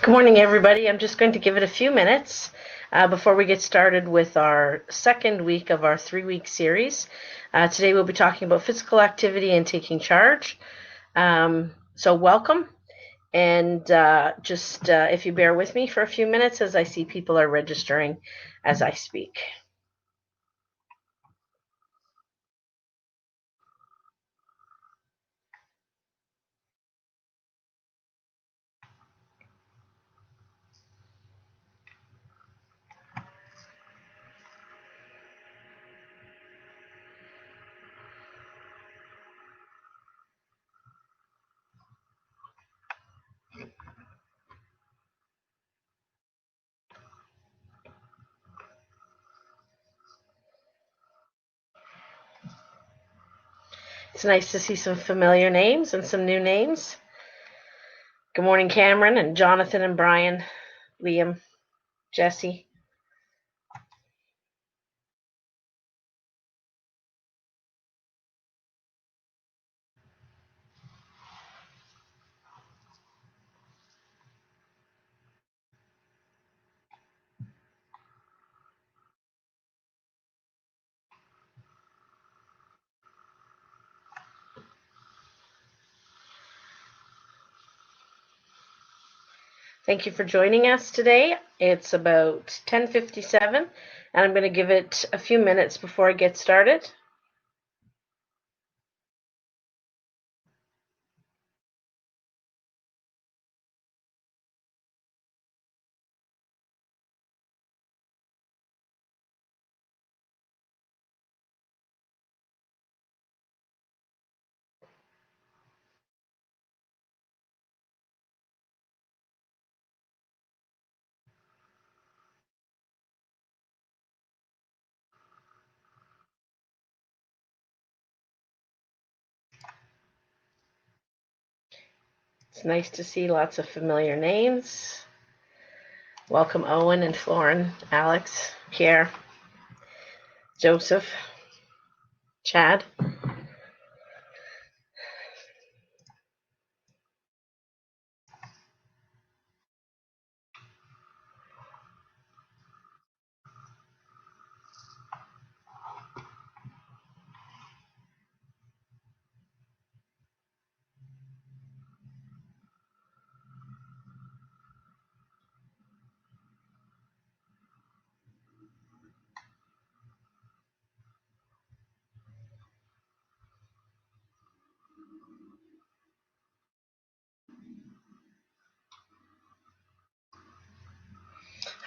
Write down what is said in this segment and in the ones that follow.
Good morning, everybody. I'm just going to give it a few minutes before we get started with our second week of our 3-week series. Today we'll be talking about physical activity and taking charge. So welcome, and if you bear with me for a few minutes as I see people are registering as I speak. It's nice to see some familiar names and some new names. Good morning, Cameron and Jonathan and Brian, Liam, Jesse. Thank you for joining us today. It's about 10:57, and I'm going to give it a few minutes before I get started. It's nice to see lots of familiar names. Welcome, Owen and Florin, Alex, Pierre, Joseph, Chad.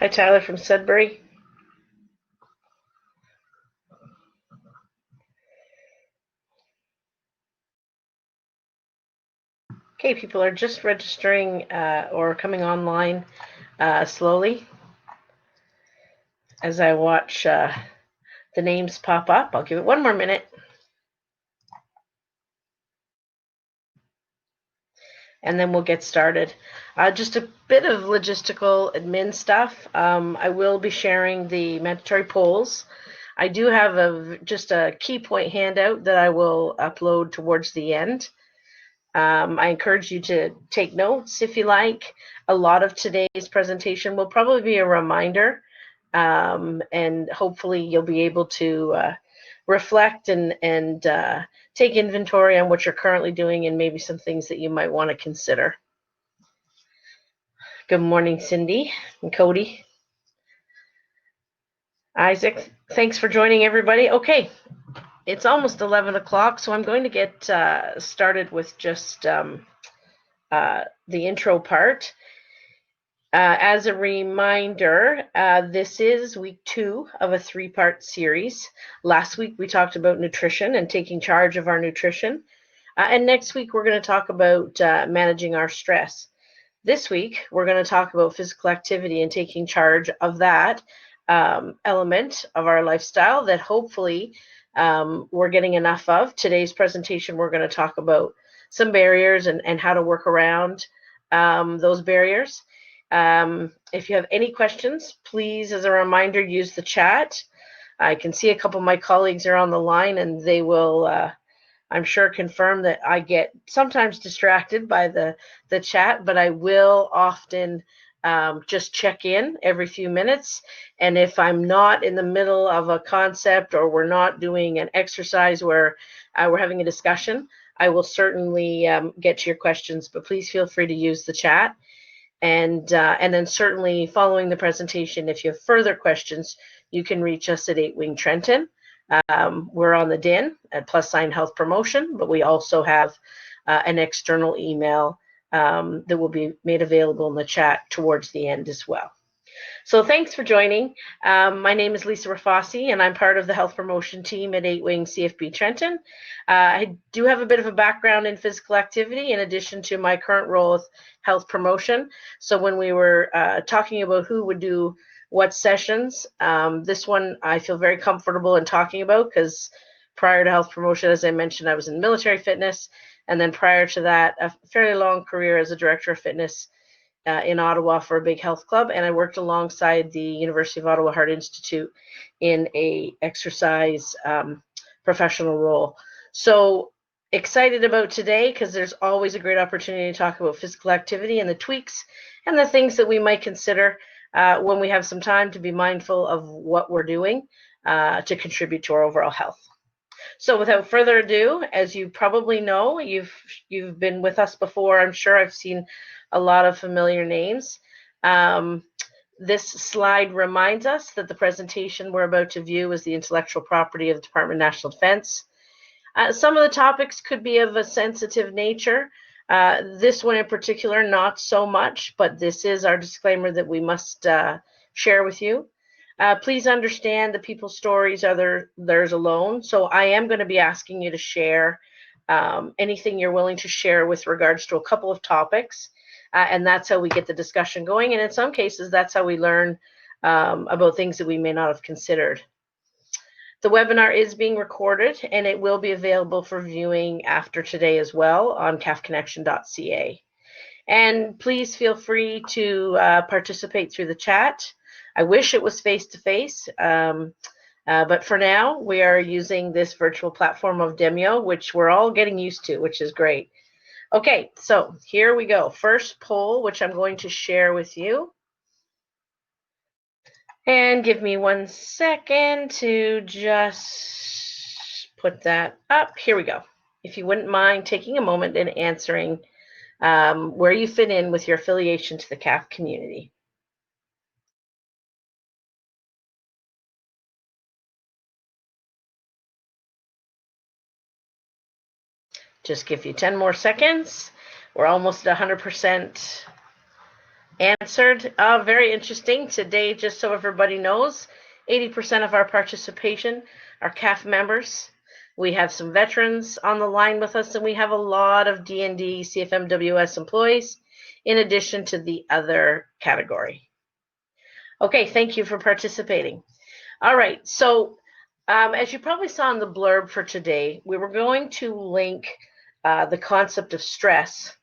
Hi, Tyler from Sudbury. Okay, people are just registering or coming online slowly as I watch the names pop up. I'll give it one more minute. And then we'll get started. Just a bit of logistical admin stuff. I will be sharing the mandatory polls. I do have just a key point handout that I will upload towards the end. I encourage you to take notes if you like. A lot of today's presentation will probably be a reminder, and hopefully you'll be able to reflect and take inventory on what you're currently doing and maybe some things that you might want to consider. Good morning, Cindy and Cody. Isaac, thanks for joining everybody. Okay, it's almost 11 o'clock, so I'm going to get started with just the intro part. As a reminder, this is week 2 of a 3-part series. Last week we talked about nutrition and taking charge of our nutrition. And next week we're going to talk about managing our stress. This week we're going to talk about physical activity and taking charge of that element of our lifestyle that hopefully we're getting enough of. Today's presentation we're going to talk about some barriers and how to work around those barriers. If you have any questions, please, as a reminder, use the chat. I can see a couple of my colleagues are on the line, and they will, I'm sure, confirm that I get sometimes distracted by the chat, but I will often just check in every few minutes. And if I'm not in the middle of a concept or we're not doing an exercise where we're having a discussion, I will certainly get to your questions, but please feel free to use the chat. And then certainly following the presentation, if you have further questions, you can reach us at 8-Wing Trenton. We're on the DIN at + Health Promotion, but we also have an external email that will be made available in the chat towards the end as well. So thanks for joining. My name is Lisa Rafasi, and I'm part of the health promotion team at 8-Wing CFB Trenton. I do have a bit of a background in physical activity in addition to my current role with health promotion. So when we were talking about who would do what sessions, this one I feel very comfortable in talking about because prior to health promotion, as I mentioned, I was in military fitness. And then prior to that, a fairly long career as a director of fitness in Ottawa for a big health club, and I worked alongside the University of Ottawa Heart Institute in a exercise professional role. So excited about today because there's always a great opportunity to talk about physical activity and the tweaks and the things that we might consider when we have some time to be mindful of what we're doing to contribute to our overall health. So without further ado, as you probably know, you've been with us before. I'm sure I've seen a lot of familiar names. This slide reminds us that the presentation we're about to view is the intellectual property of the Department of National Defense. Some of the topics could be of a sensitive nature. This one in particular, not so much, but this is our disclaimer that we must share with you. Please understand that people's stories are theirs alone. So I am going to be asking you to share anything you're willing to share with regards to a couple of topics. And that's how we get the discussion going. And in some cases, that's how we learn about things that we may not have considered. The webinar is being recorded and it will be available for viewing after today as well on calfconnection.ca. And please feel free to participate through the chat. I wish it was face-to-face, but for now, we are using this virtual platform of Demio, which we're all getting used to, which is great. Okay, so here we go. First poll, which I'm going to share with you. And give me 1 second to just put that up. Here we go. If you wouldn't mind taking a moment and answering where you fit in with your affiliation to the CAF community. Just give you 10 more seconds. We're almost at 100% answered. Very interesting. Today, just so everybody knows, 80% of our participation are CAF members. We have some veterans on the line with us, and we have a lot of D&D CFMWS employees, in addition to the other category. Okay, thank you for participating. All right, so as you probably saw in the blurb for today, we were going to link the concept of stress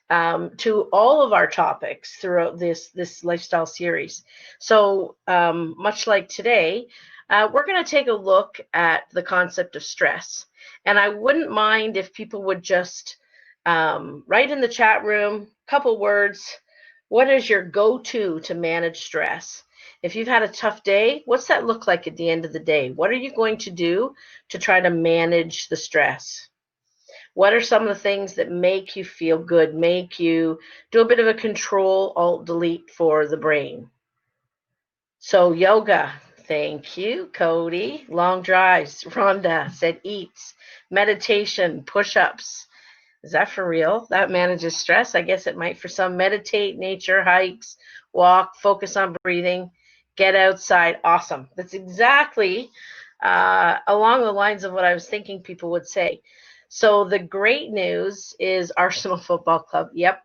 to all of our topics throughout this lifestyle series. So much like today, we're going to take a look at the concept of stress. And I wouldn't mind if people would just write in the chat room a couple words. What is your go-to to manage stress? If you've had a tough day, what's that look like at the end of the day? What are you going to do to try to manage the stress? What are some of the things that make you feel good, make you do a bit of a Control-Alt-Delete for the brain? So yoga, thank you, Cody. Long drives, Rhonda said eats. Meditation, push-ups. Is that for real? That manages stress? I guess it might for some. Meditate, nature, hikes, walk, focus on breathing, get outside. Awesome. That's exactly along the lines of what I was thinking people would say. So the great news is Arsenal Football Club. Yep.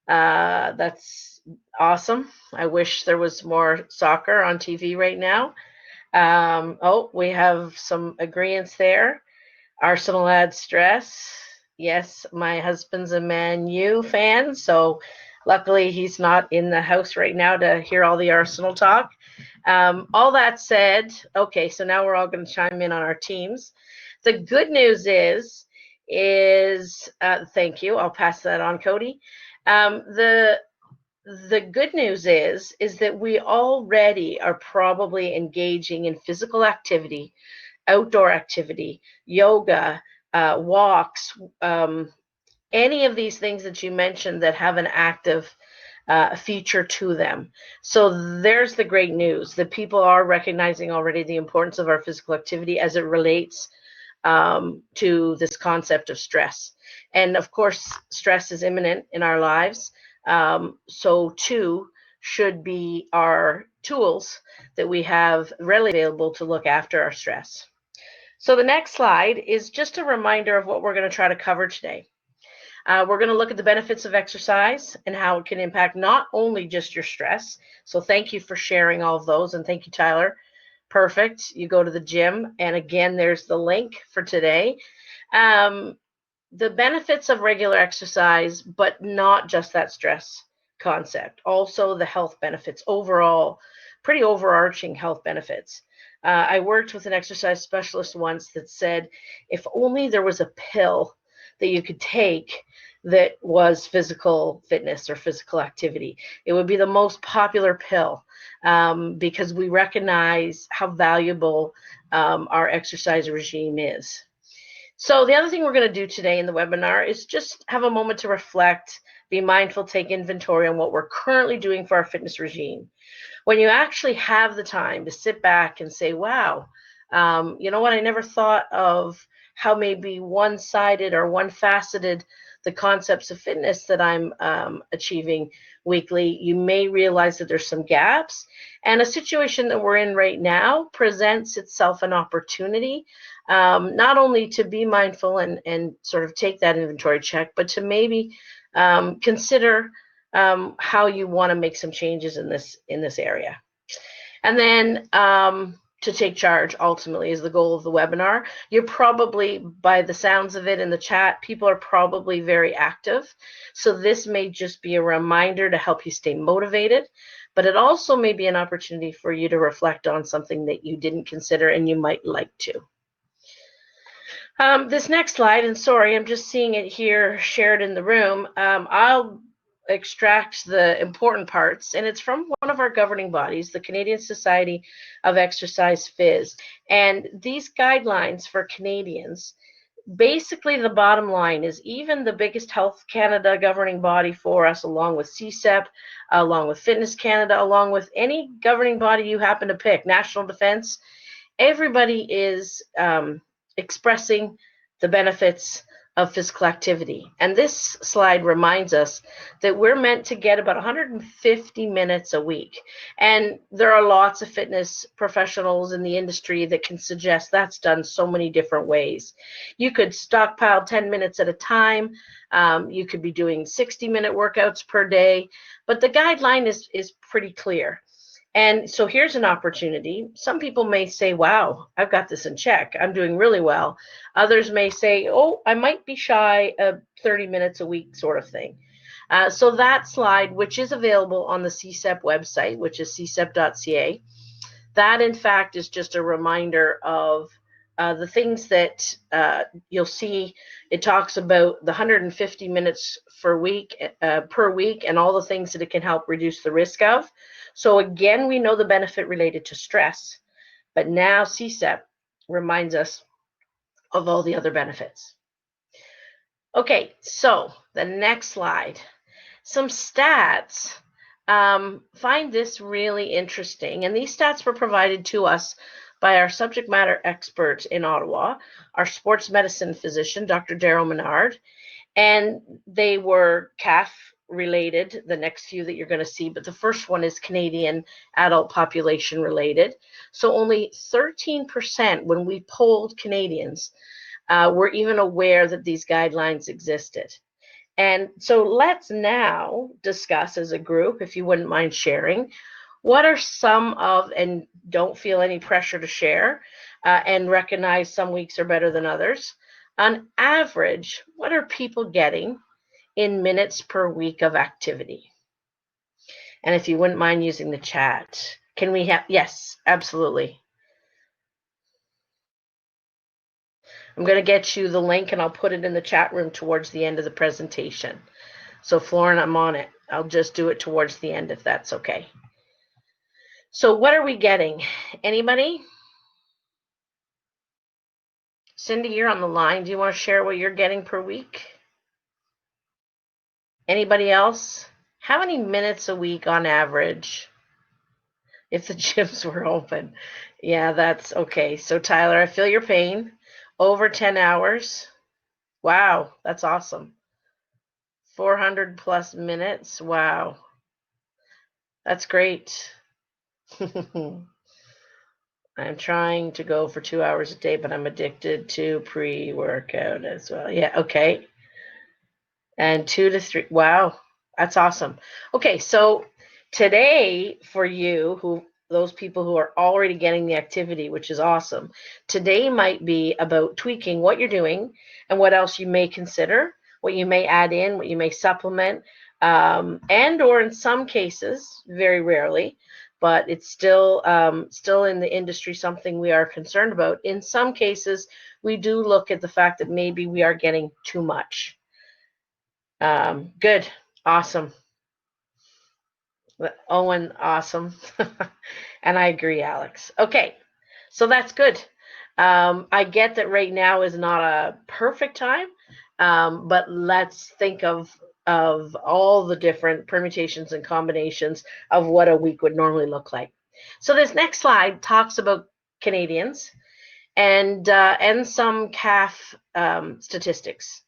That's awesome. I wish there was more soccer on TV right now. Oh, we have some agreements there. Arsenal adds stress. Yes, my husband's a Man U fan, so luckily he's not in the house right now to hear all the Arsenal talk. All that said, okay, so now we're all going to chime in on our teams. The good news is thank you. I'll pass that on, Cody. The the good news is that we already are probably engaging in physical activity, outdoor activity, yoga, walks, any of these things that you mentioned that have an active feature to them. So there's the great news that people are recognizing already the importance of our physical activity as it relates to this concept of stress. And of course, stress is imminent in our lives. So too should be our tools that we have readily available to look after our stress. So the next slide is just a reminder of what we're going to try to cover today. We're going to look at the benefits of exercise and how it can impact not only just your stress. So thank you for sharing all of those. And thank you, Tyler. Perfect. You go to the gym. And again, there's the link for today. The benefits of regular exercise, but not just that stress concept. Also the health benefits overall, pretty overarching health benefits. I worked with an exercise specialist once that said, if only there was a pill that you could take that was physical fitness or physical activity, it would be the most popular pill, because we recognize how valuable our exercise regime is. So the other thing we're going to do today in the webinar is just have a moment to reflect, be mindful, take inventory on what we're currently doing for our fitness regime. When you actually have the time to sit back and say, wow, you know what, I never thought of how maybe one-sided or one-faceted the concepts of fitness that I'm achieving weekly. You may realize that there's some gaps, and a situation that we're in right now presents itself an opportunity, not only to be mindful and sort of take that inventory check, but to maybe consider how you want to make some changes in this area. And then to take charge ultimately is the goal of the webinar. You're probably, by the sounds of it in the chat, people are probably very active. So this may just be a reminder to help you stay motivated, but it also may be an opportunity for you to reflect on something that you didn't consider and you might like to. This next slide, and sorry, I'm just seeing it here shared in the room. I'll extract the important parts, and it's from one of our governing bodies, the Canadian Society of Exercise Phys. And these guidelines for Canadians, basically the bottom line is even the biggest Health Canada governing body for us, along with CSEP, along with Fitness Canada, along with any governing body you happen to pick, National Defense, everybody is expressing the benefits of physical activity. And this slide reminds us that we're meant to get about 150 minutes a week. And there are lots of fitness professionals in the industry that can suggest that's done so many different ways. You could stockpile 10 minutes at a time. You could be doing 60-minute workouts per day. But the guideline is pretty clear. And so here's an opportunity. Some people may say, wow, I've got this in check. I'm doing really well. Others may say, oh, I might be shy of 30 minutes a week sort of thing. So that slide, which is available on the CSEP website, which is csep.ca, that in fact is just a reminder of the things that you'll see. It talks about the 150 minutes per week and all the things that it can help reduce the risk of. So again, we know the benefit related to stress, but now CSEP reminds us of all the other benefits. Okay, so the next slide. Some stats. Find this really interesting, and these stats were provided to us by our subject matter expert in Ottawa, our sports medicine physician, Dr. Daryl Menard, and they were CAF related, the next few that you're going to see, but the first one is Canadian adult population related. So only 13% when we polled Canadians were even aware that these guidelines existed. And so let's now discuss as a group, if you wouldn't mind sharing, what are some of, and don't feel any pressure to share, and recognize some weeks are better than others. On average, what are people getting in minutes per week of activity? And if you wouldn't mind using the chat, can we have, yes, absolutely. I'm going to get you the link and I'll put it in the chat room towards the end of the presentation. So Florin, I'm on it. I'll just do it towards the end if that's okay. So what are we getting? Anybody? Cindy, you're on the line. Do you want to share what you're getting per week? Anybody else? How many minutes a week on average if the gyms were open? Yeah, that's okay. So Tyler, I feel your pain. Over 10 hours. Wow, that's awesome. 400 plus minutes. Wow. That's great. I'm trying to go for 2 hours a day, but I'm addicted to pre-workout as well. Yeah, okay. And 2 to 3. Wow, that's awesome. Okay, so today for you, those people who are already getting the activity, which is awesome, today might be about tweaking what you're doing and what else you may consider, what you may add in, what you may supplement, and or in some cases, very rarely, but it's still in the industry something we are concerned about. In some cases, we do look at the fact that maybe we are getting too much. Good. Awesome. Owen, awesome. And I agree, Alex. Okay. So that's good. I get that right now is not a perfect time, but let's think of all the different permutations and combinations of what a week would normally look like. So this next slide talks about Canadians and some CAF statistics.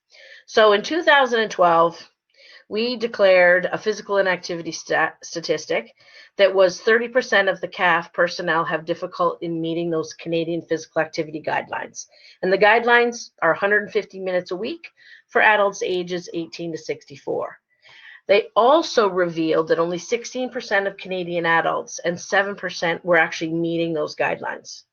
So in 2012, we declared a physical inactivity statistic that was 30% of the CAF personnel have difficulty in meeting those Canadian physical activity guidelines. And the guidelines are 150 minutes a week for adults ages 18 to 64. They also revealed that only 16% of Canadian adults and 7% were actually meeting those guidelines.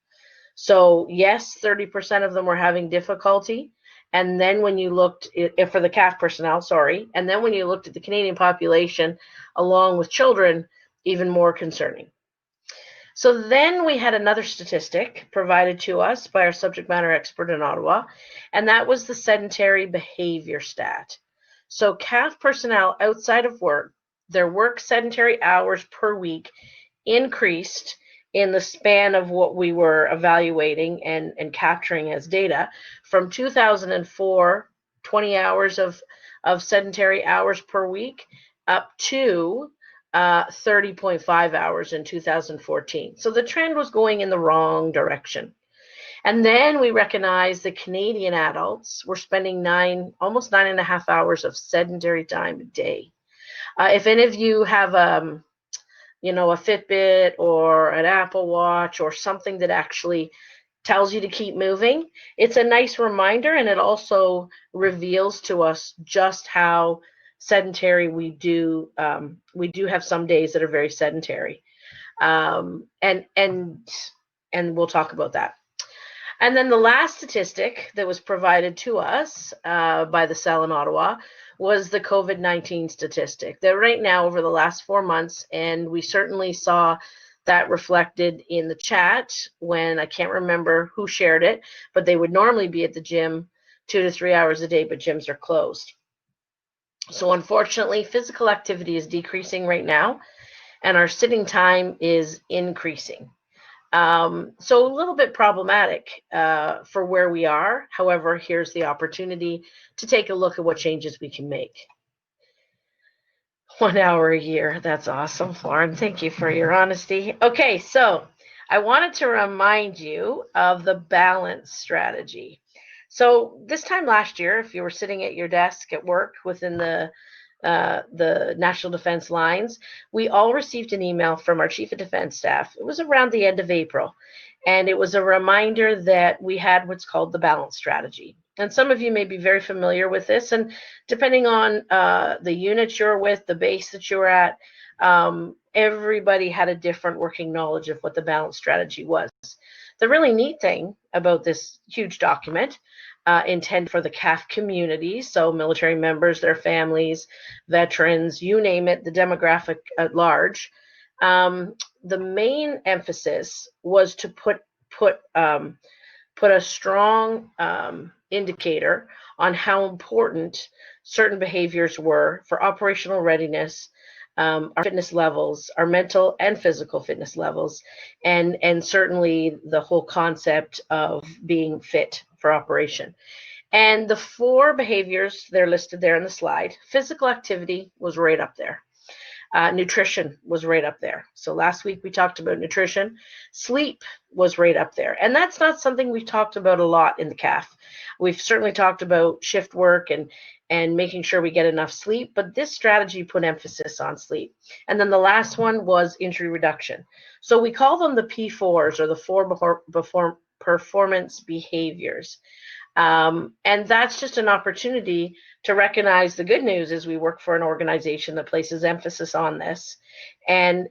So yes, 30% of them were having difficulty. And then when you looked for the CAF personnel, sorry, and then when you looked at the Canadian population along with children, even more concerning. So then we had another statistic provided to us by our subject matter expert in Ottawa, and that was the sedentary behavior stat. So CAF personnel outside of work, their work sedentary hours per week increased in the span of what we were evaluating and capturing as data from 2004, 20 hours of sedentary hours per week up to 30.5 hours in 2014. So the trend was going in the wrong direction. And then we recognized that Canadian adults were spending almost 9.5 hours of sedentary time a day. If any of you have a Fitbit or an Apple Watch or something that actually tells you to keep moving, it's a nice reminder, and it also reveals to us just how sedentary we do. We do have some days that are very sedentary, and we'll talk about that. And then the last statistic that was provided to us by the cell in Ottawa was the COVID-19 statistic. That right now, over the last 4 months, and we certainly saw that reflected in the chat when I can't remember who shared it, but they would normally be at the gym 2 to 3 hours a day, but gyms are closed. So unfortunately, physical activity is decreasing right now, and our sitting time is increasing. So a little bit problematic for where we are. However, here's the opportunity to take a look at what changes we can make. 1 hour a year. That's awesome, Lauren. Thank you for your honesty. Okay, so I wanted to remind you of the balance strategy. So this time last year, if you were sitting at your desk at work within the National Defense lines, we all received an email from our Chief of Defense Staff. It was around the end of April, and it was a reminder that we had what's called the balance strategy. And some of you may be very familiar with this, and depending on the unit you're with, the base that you're at, everybody had a different working knowledge of what the balance strategy was. The really neat thing about this huge document intended for the CAF community, so military members, their families, veterans, you name it, the demographic at large. The main emphasis was to put a strong indicator on how important certain behaviors were for operational readiness, our fitness levels, our mental and physical fitness levels, and certainly the whole concept of being fit for operation. And the 4 behaviors, they're listed there in the slide. Physical activity was right up there. Nutrition was right up there. So last week we talked about nutrition. Sleep was right up there. And that's not something we've talked about a lot in the CAF. We've certainly talked about shift work and making sure we get enough sleep, but this strategy put emphasis on sleep. And then the last one was injury reduction. So we call them the P4s, or the 4 performance behaviors. And that's just an opportunity to recognize the good news as we work for an organization that places emphasis on this. And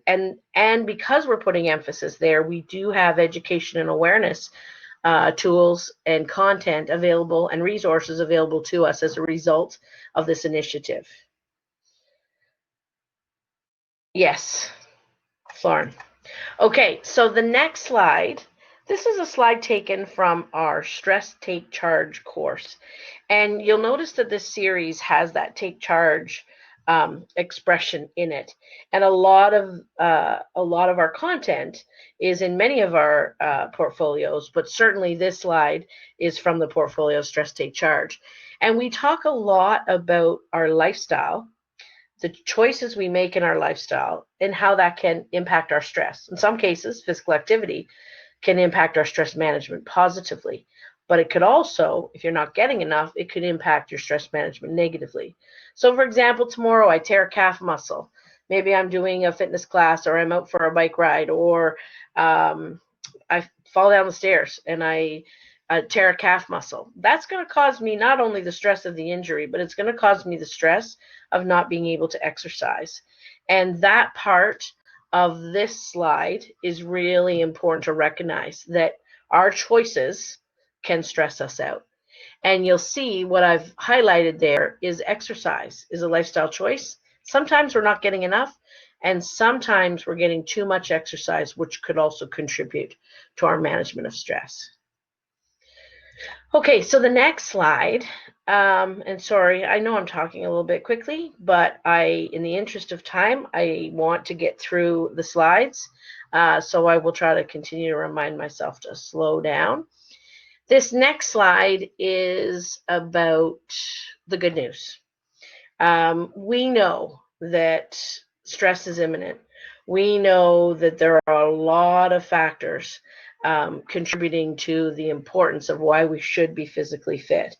because we're putting emphasis there, we do have education and awareness tools and content available and resources available to us as a result of this initiative. Yes, Florin. Okay, so the next slide. This is a slide taken from our Stress Take Charge course. And you'll notice that this series has that take charge expression in it. And a lot of our content is in many of our portfolios, but certainly this slide is from the portfolio Stress Take Charge. And we talk a lot about our lifestyle, the choices we make in our lifestyle, and how that can impact our stress. In some cases, physical activity can impact our stress management positively, but it could also, if you're not getting enough, it could impact your stress management negatively. So for example, tomorrow I tear a calf muscle. Maybe I'm doing a fitness class, or I'm out for a bike ride, or I fall down the stairs and I tear a calf muscle. That's going to cause me not only the stress of the injury, but it's going to cause me the stress of not being able to exercise. And that part of this slide is really important to recognize, that our choices can stress us out. And you'll see what I've highlighted there is exercise is a lifestyle choice. Sometimes we're not getting enough, and sometimes we're getting too much exercise, which could also contribute to our management of stress. Okay, so the next slide, and sorry, I know I'm talking a little bit quickly, but in the interest of time, I want to get through the slides, so I will try to continue to remind myself to slow down. This next slide is about the good news. We know that stress is imminent. We know that there are a lot of factors contributing to the importance of why we should be physically fit.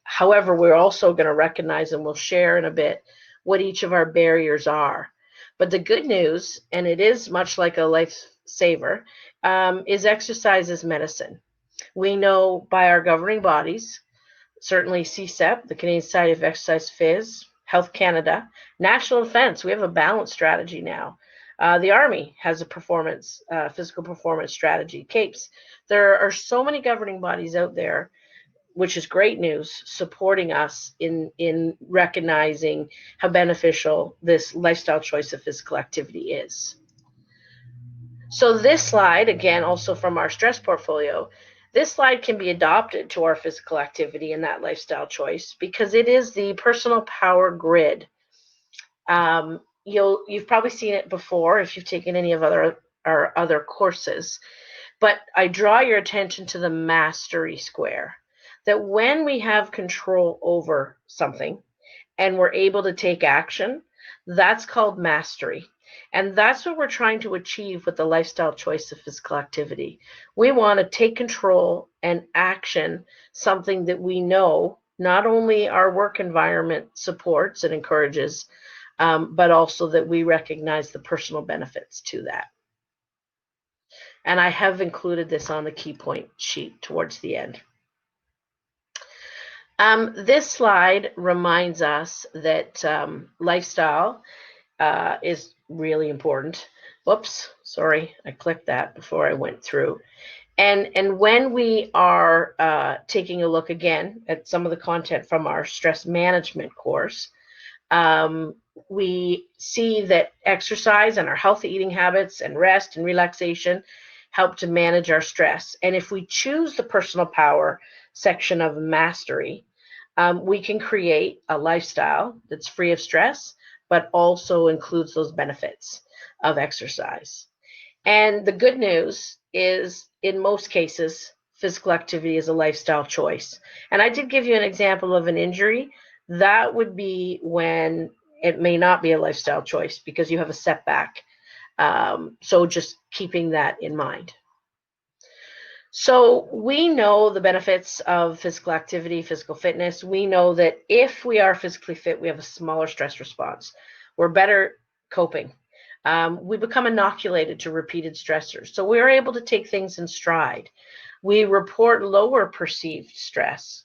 However, we're also going to recognize, and we'll share in a bit, what each of our barriers are. But the good news, and it is much like a lifesaver, is exercise is medicine. We know by our governing bodies, certainly CSEP, the Canadian Society of Exercise Phys, Health Canada, National Defense, we have a balanced strategy now. The Army has a physical performance strategy, CAPES. There are so many governing bodies out there, which is great news, supporting us in recognizing how beneficial this lifestyle choice of physical activity is. So this slide, again, also from our stress portfolio, this slide can be adopted to our physical activity and that lifestyle choice because it is the personal power grid. You've probably seen it before if you've taken any of our other courses, but I draw your attention to the mastery square, that when we have control over something and we're able to take action, that's called mastery. And that's what we're trying to achieve with the lifestyle choice of physical activity. We want to take control and action something that we know not only our work environment supports and encourages, but also that we recognize the personal benefits to that. And I have included this on the key point sheet towards the end. This slide reminds us that lifestyle is really important. Whoops, sorry, I clicked that before I went through. And when we are taking a look again at some of the content from our stress management course, we see that exercise and our healthy eating habits and rest and relaxation help to manage our stress. And if we choose the personal power section of mastery, we can create a lifestyle that's free of stress, but also includes those benefits of exercise. And the good news is, in most cases, physical activity is a lifestyle choice. And I did give you an example of an injury. That would be when it may not be a lifestyle choice because you have a setback. So just keeping that in mind. So we know the benefits of physical activity, physical fitness. We know that if we are physically fit, we have a smaller stress response. We're better coping. We become inoculated to repeated stressors. So we're able to take things in stride. We report lower perceived stress.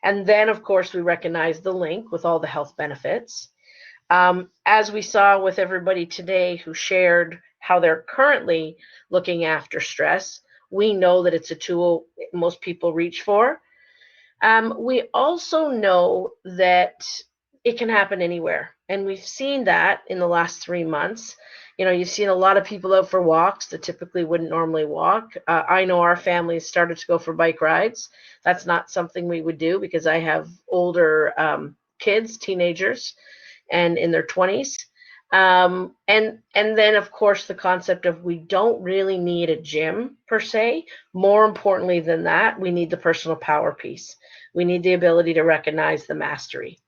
And then, of course, we recognize the link with all the health benefits. As we saw with everybody today who shared how they're currently looking after stress, we know that it's a tool most people reach for. We also know that it can happen anywhere. And we've seen that in the last 3 months. You've seen a lot of people out for walks that typically wouldn't normally walk. I know our family started to go for bike rides. That's not something we would do because I have older kids, teenagers, and in their 20s. And then, of course, the concept of we don't really need a gym per se. More importantly than that, we need the personal power piece. We need the ability to recognize the mastery.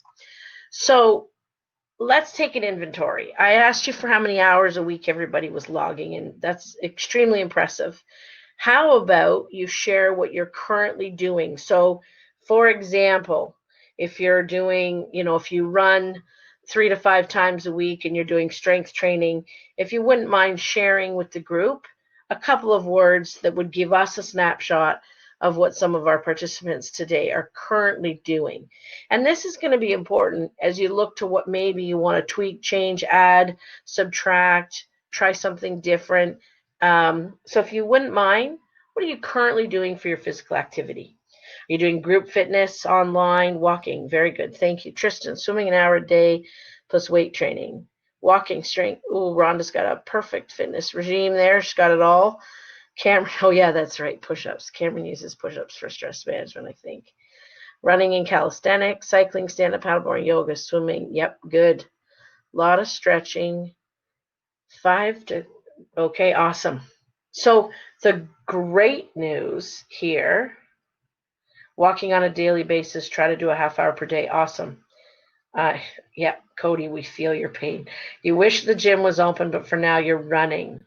So let's take an inventory. I asked you for how many hours a week everybody was logging, and that's extremely impressive. How about you share what you're currently doing? So, for example, if you're doing, if you run 3 to 5 times a week and you're doing strength training, if you wouldn't mind sharing with the group a couple of words that would give us a snapshot of what some of our participants today are currently doing. And this is going to be important as you look to what maybe you want to tweak, change, add, subtract, try something different. So if you wouldn't mind, what are you currently doing for your physical activity? Are you doing group fitness, online, walking? Very good. Thank you. Tristan, swimming an hour a day plus weight training. Walking, strength. Oh, Rhonda's got a perfect fitness regime there. She's got it all. Cameron, oh yeah, that's right. Push-ups. Cameron uses push-ups for stress management, I think. Running and calisthenics, cycling, stand-up paddleboarding, yoga, swimming. Yep, good. A lot of stretching. Okay, awesome. So the great news here, walking on a daily basis, try to do a half hour per day. Awesome. Yeah, Cody, we feel your pain. You wish the gym was open, but for now you're running.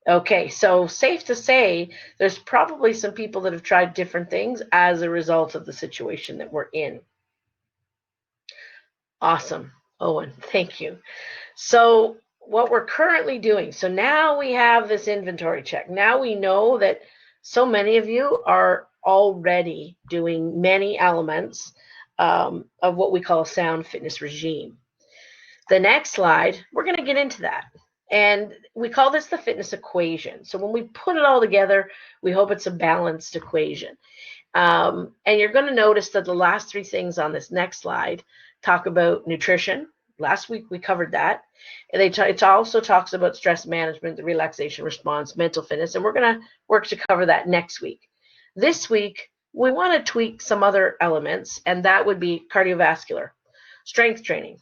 Okay, so safe to say there's probably some people that have tried different things as a result of the situation that we're in. Awesome, Owen, thank you. So what we're currently doing, so now we have this inventory check. Now we know that so many of you are already doing many elements of what we call a sound fitness regime. The next slide, we're going to get into that. And we call this the fitness equation. So when we put it all together, we hope it's a balanced equation. And you're going to notice that the last 3 things on this next slide talk about nutrition. Last week we covered that. And it also talks about stress management, the relaxation response, mental fitness, and we're going to work to cover that next week. This week, we want to tweak some other elements, and that would be cardiovascular, strength training,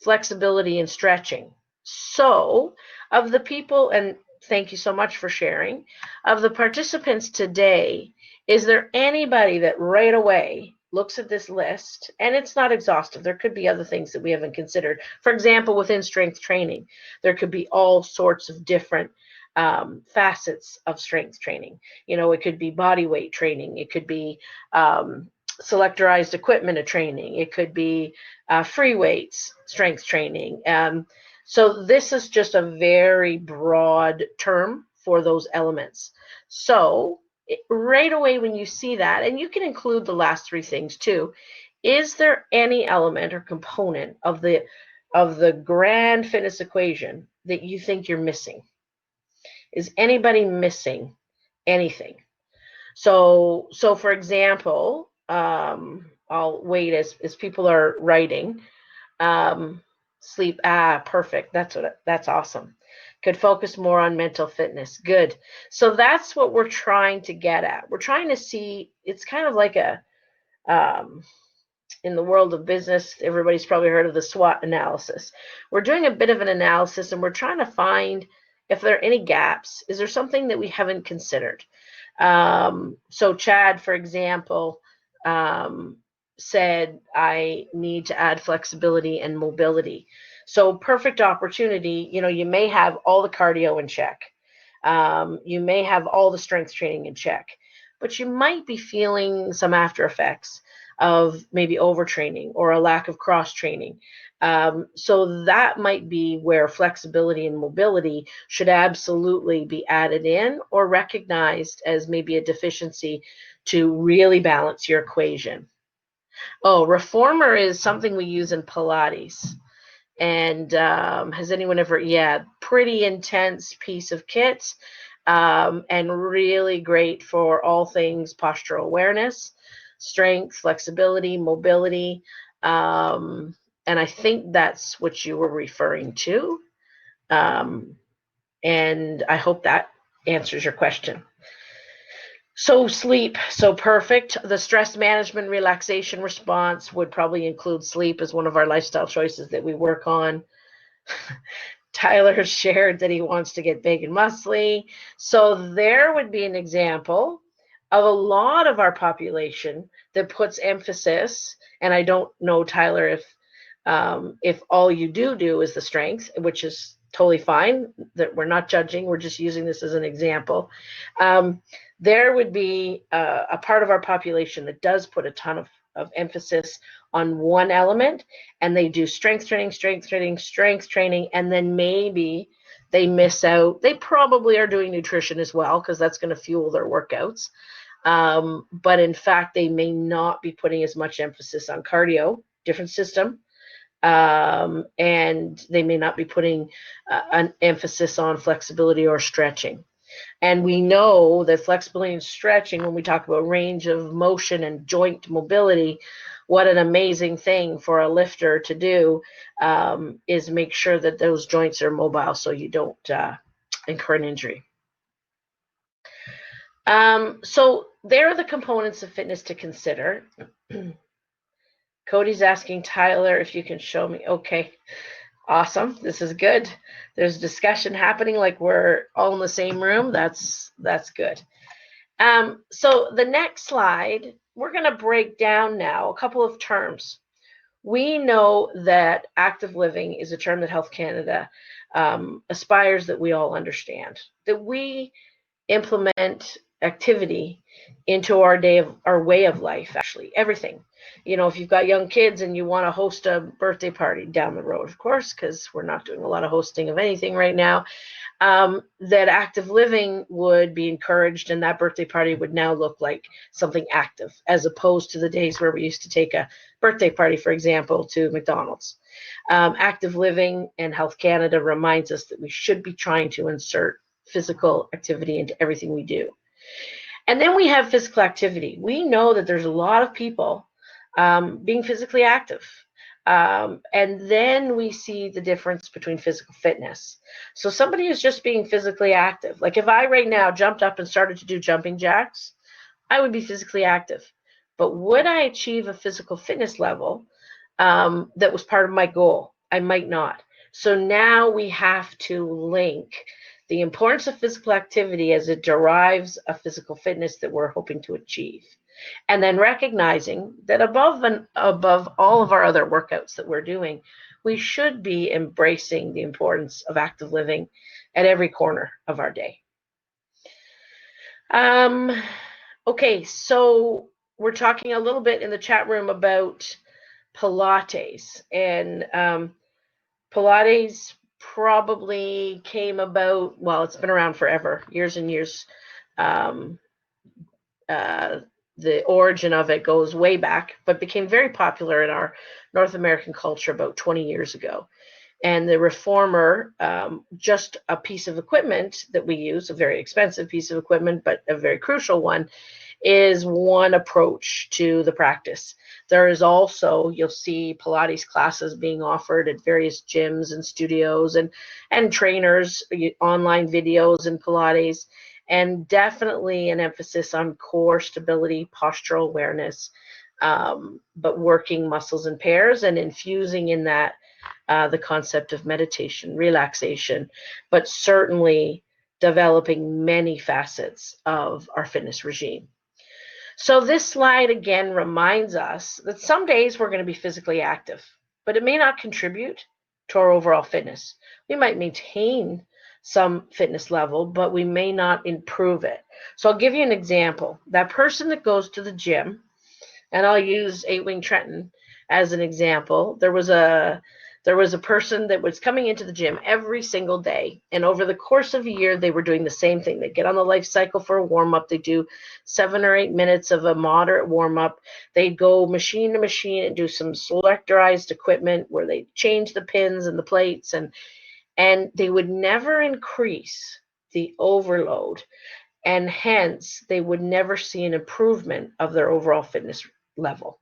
flexibility, and stretching. So, of the people, and thank you so much for sharing, of the participants today, is there anybody that right away looks at this list, and it's not exhaustive, there could be other things that we haven't considered. For example, within strength training, there could be all sorts of different facets of strength training. It could be body weight training, it could be selectorized equipment of training, it could be free weights strength training. So this is just a very broad term for those elements. So right away when you see that, and you can include the last 3 things too, is there any element or component of the grand fitness equation that you think you're missing? Is anybody missing anything? So for example, I'll wait as people are writing. Sleep. Perfect. That's awesome. Could focus more on mental fitness. Good. So that's what we're trying to get at. We're trying to see, it's kind of like a, in the world of business, everybody's probably heard of the SWOT analysis. We're doing a bit of an analysis and we're trying to find if there are any gaps. Is there something that we haven't considered? So Chad, for example, said, I need to add flexibility and mobility. So perfect opportunity, you may have all the cardio in check. You may have all the strength training in check, but you might be feeling some after effects of maybe overtraining or a lack of cross training. So that might be where flexibility and mobility should absolutely be added in or recognized as maybe a deficiency to really balance your equation. Oh, reformer is something we use in Pilates. And has anyone ever, pretty intense piece of kit, and really great for all things postural awareness, strength, flexibility, mobility. And I think that's what you were referring to. And I hope that answers your question. So sleep, so perfect. The stress management relaxation response would probably include sleep as one of our lifestyle choices that we work on. Tyler shared that he wants to get big and muscly. So there would be an example of a lot of our population that puts emphasis, and I don't know, Tyler, if all you do is the strength, which is totally fine, that we're not judging, we're just using this as an example. There would be a part of our population that does put a ton of emphasis on one element, and they do strength training, and then maybe they miss out. They probably are doing nutrition as well, because that's going to fuel their workouts. But in fact, they may not be putting as much emphasis on cardio, different system. And they may not be putting an emphasis on flexibility or stretching. And we know that flexibility and stretching, when we talk about range of motion and joint mobility, what an amazing thing for a lifter to do, is make sure that those joints are mobile so you don't incur an injury. So there are the components of fitness to consider. Cody's asking Tyler if you can show me. Okay, awesome. This is good. There's discussion happening like we're all in the same room. That's good. So the next slide, we're going to break down now a couple of terms. We know that active living is a term that Health Canada aspires that we all understand, that we implement activity into our way of life, actually, everything. If you've got young kids and you want to host a birthday party down the road, of course, because we're not doing a lot of hosting of anything right now, that active living would be encouraged, and that birthday party would now look like something active, as opposed to the days where we used to take a birthday party, for example, to McDonald's. Active living and Health Canada reminds us that we should be trying to insert physical activity into everything we do. And then we have physical activity. We know that there's a lot of people being physically active. And then we see the difference between physical fitness. So somebody who's just being physically active, like if I right now jumped up and started to do jumping jacks, I would be physically active. But would I achieve a physical fitness level that was part of my goal? I might not. So now we have to link the importance of physical activity as it derives a physical fitness that we're hoping to achieve. And then recognizing that above all of our other workouts that we're doing, we should be embracing the importance of active living at every corner of our day. Okay, so we're talking a little bit in the chat room about Pilates. And Pilates probably came about, well, it's been around forever, years and years. The origin of it goes way back, but became very popular in our North American culture about 20 years ago. And the reformer, just a piece of equipment that we use, a very expensive piece of equipment, but a very crucial one, is one approach to the practice. There is also, you'll see Pilates classes being offered at various gyms and studios, and trainers, online videos in Pilates, and definitely an emphasis on core stability, postural awareness, but working muscles in pairs and infusing in that the concept of meditation, relaxation, but certainly developing many facets of our fitness regime. So this slide again reminds us that some days we're going to be physically active, but it may not contribute to our overall fitness. We might maintain some fitness level, but we may not improve it. So I'll give you an example. That person that goes to the gym, and I'll use 8-Wing Trenton as an example. There was a person that was coming into the gym every single day, and over the course of a year, they were doing the same thing. They'd get on the life cycle for a warm-up. They do 7 or 8 minutes of a moderate warm-up. They'd go machine to machine and do some selectorized equipment where they change the pins and the plates, and they would never increase the overload, and hence they would never see an improvement of their overall fitness level.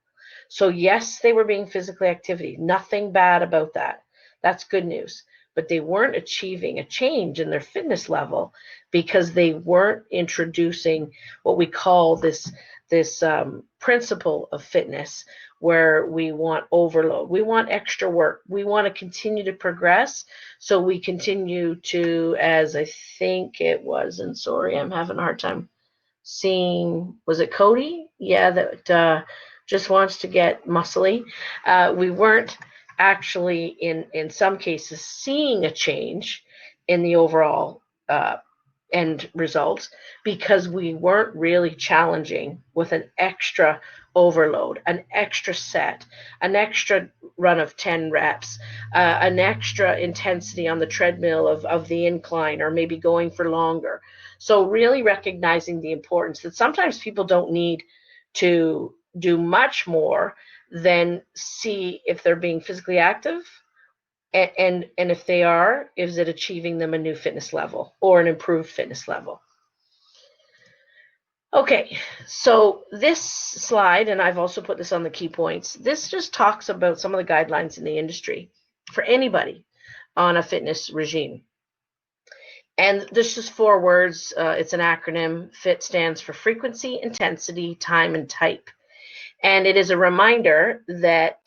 So yes, they were being physically active. Nothing bad about that. That's good news. But they weren't achieving a change in their fitness level because they weren't introducing what we call this principle of fitness, where we want overload. We want extra work. We want to continue to progress. So we continue to, as I think it was, and sorry, I'm having a hard time seeing, was it Cody? Yeah, that just wants to get muscly. We weren't actually, in some cases, seeing a change in the overall end results because we weren't really challenging with an extra overload, an extra set, an extra run of 10 reps, an extra intensity on the treadmill of the incline, or maybe going for longer. So really recognizing the importance that sometimes people don't need to do much more than see if they're being physically active, and if they are, is it achieving them a new fitness level or an improved fitness level? Okay, so this slide, and I've also put this on the key points, this just talks about some of the guidelines in the industry for anybody on a fitness regime. And this is 4 words. It's an acronym. FITT stands for frequency, intensity, time, and type. And it is a reminder that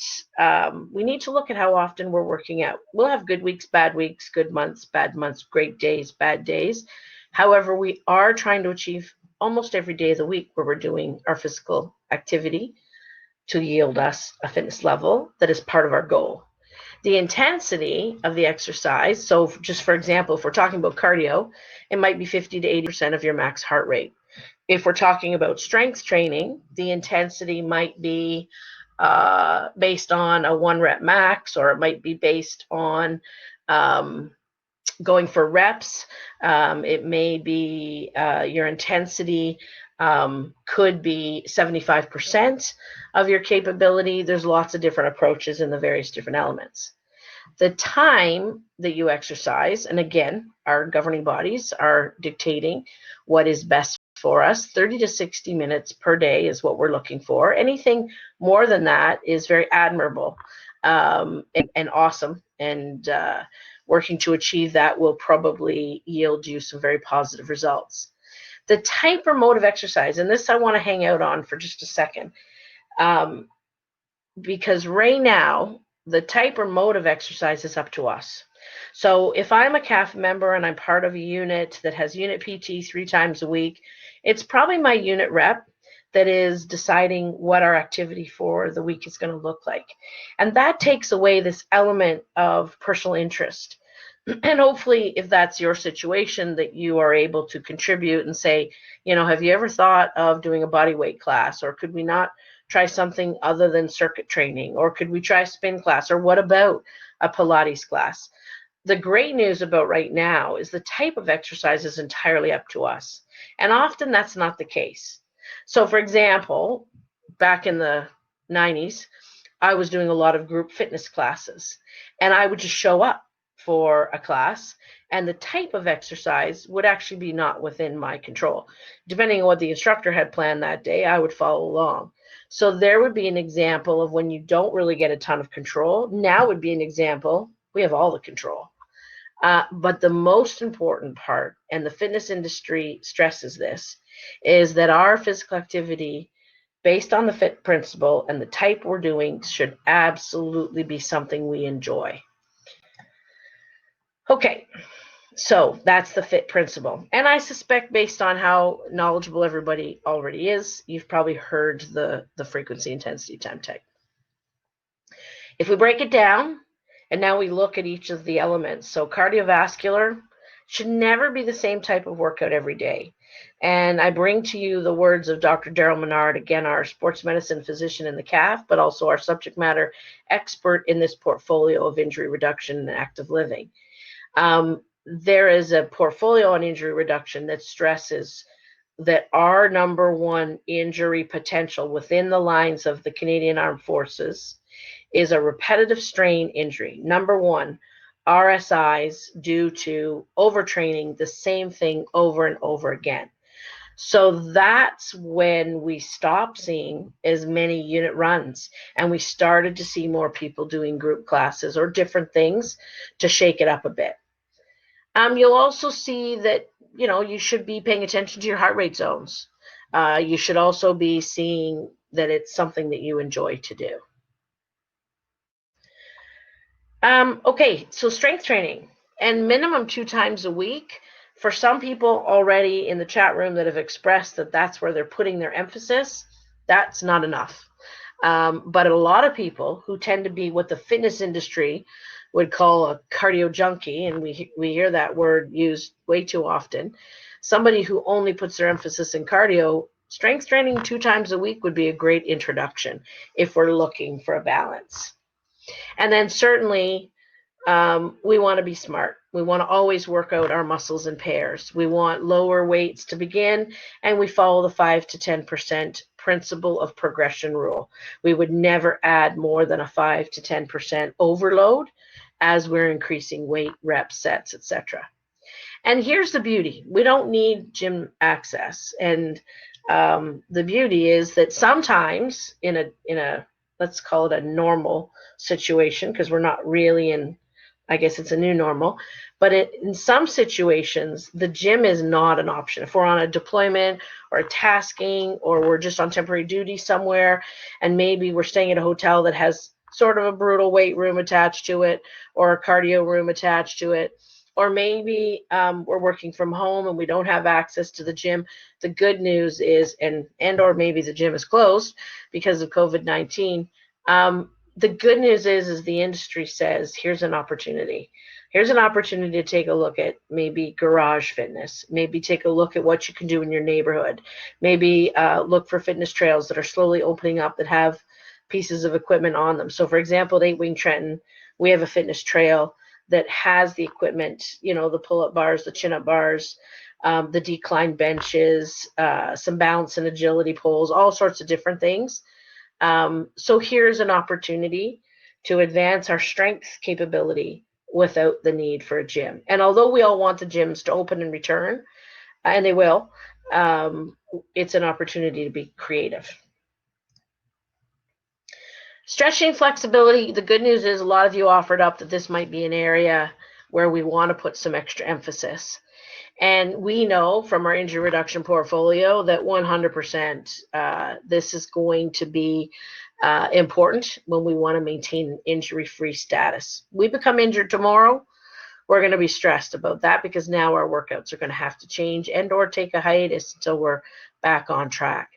we need to look at how often we're working out. We'll have good weeks, good months, bad months, great days, bad days. However, we are trying to achieve almost every day of the week where we're doing our physical activity to yield us a fitness level that is part of our goal. The intensity of the exercise, so just for example, if we're talking about cardio, it might be 50 to 80% of your max heart rate. If we're talking about strength training, the intensity might be based on a 1-rep max, or it might be based on going for reps. It may be your intensity could be 75% of your capability. There's lots of different approaches in the various different elements. The time that you exercise, and again, our governing bodies are dictating what is best for us. 30 to 60 minutes per day is what we're looking for. Anything more than that is very admirable and awesome, and working to achieve that will probably yield you some very positive results. The type or mode of exercise, and this I want to hang out on for just a second, because right now, the type or mode of exercise is up to us. So if I'm a CAF member and I'm part of a unit that has unit PT 3 times a week, it's probably my unit rep that is deciding what our activity for the week is going to look like. And that takes away this element of personal interest. And hopefully, if that's your situation, that you are able to contribute and say, have you ever thought of doing a body weight class? Or could we not try something other than circuit training? Or could we try a spin class? Or what about a Pilates class? The great news about right now is the type of exercise is entirely up to us. And often that's not the case. So for example, back in the 90s, I was doing a lot of group fitness classes, and I would just show up for a class, and the type of exercise would actually be not within my control. Depending on what the instructor had planned that day, I would follow along. So there would be an example of when you don't really get a ton of control. Now would be an example, we have all the control. But the most important part, and the fitness industry stresses this, is that our physical activity based on the FITT principle and the type we're doing should absolutely be something we enjoy. Okay, so that's the FITT principle. And I suspect based on how knowledgeable everybody already is, you've probably heard the frequency, intensity, time type. If we break it down, and now we look at each of the elements. So cardiovascular should never be the same type of workout every day. And I bring to you the words of Dr. Daryl Menard, again, our sports medicine physician in the CAF, but also our subject matter expert in this portfolio of injury reduction and active living. There is a portfolio on injury reduction that stresses that our number one injury potential within the lines of the Canadian Armed Forces is a repetitive strain injury. Number one, RSIs due to overtraining the same thing over and over again. So that's when we stopped seeing as many unit runs and we started to see more people doing group classes or different things to shake it up a bit. You'll also see that, you should be paying attention to your heart rate zones. You should also be seeing that it's something that you enjoy to do. Okay, so strength training and minimum 2 times a week. For some people already in the chat room that have expressed that that's where they're putting their emphasis, that's not enough. But a lot of people who tend to be what the fitness industry would call a cardio junkie, and we hear that word used way too often, somebody who only puts their emphasis in cardio, strength training 2 times a week would be a great introduction if we're looking for a balance. And then certainly we want to be smart. We want to always work out our muscles in pairs. We want lower weights to begin, and we follow the 5 to 10% principle of progression rule. We would never add more than a 5 to 10% overload as we're increasing weight, reps, sets, etc. And here's the beauty. We don't need gym access. And the beauty is that sometimes in a let's call it a normal situation, because we're not really in, I guess it's a new normal, but in some situations, the gym is not an option. If we're on a deployment or a tasking, or we're just on temporary duty somewhere, and maybe we're staying at a hotel that has sort of a brutal weight room attached to it, or a cardio room attached to it, or maybe we're working from home and we don't have access to the gym. The good news is, and or maybe the gym is closed because of COVID-19. The good news is the industry says, here's an opportunity. Here's an opportunity to take a look at maybe garage fitness, maybe take a look at what you can do in your neighborhood, maybe look for fitness trails that are slowly opening up that have pieces of equipment on them. So for example, at 8 Wing Trenton, we have a fitness trail that has the equipment, the pull-up bars, the chin-up bars, the decline benches, some balance and agility poles, all sorts of different things. So here's an opportunity to advance our strength capability without the need for a gym. And although we all want the gyms to open and return, and they will, it's an opportunity to be creative. Stretching flexibility, the good news is a lot of you offered up that this might be an area where we want to put some extra emphasis. And we know from our injury reduction portfolio that 100% this is going to be important when we want to maintain an injury-free status. We become injured tomorrow, we're going to be stressed about that because now our workouts are going to have to change and or take a hiatus until we're back on track.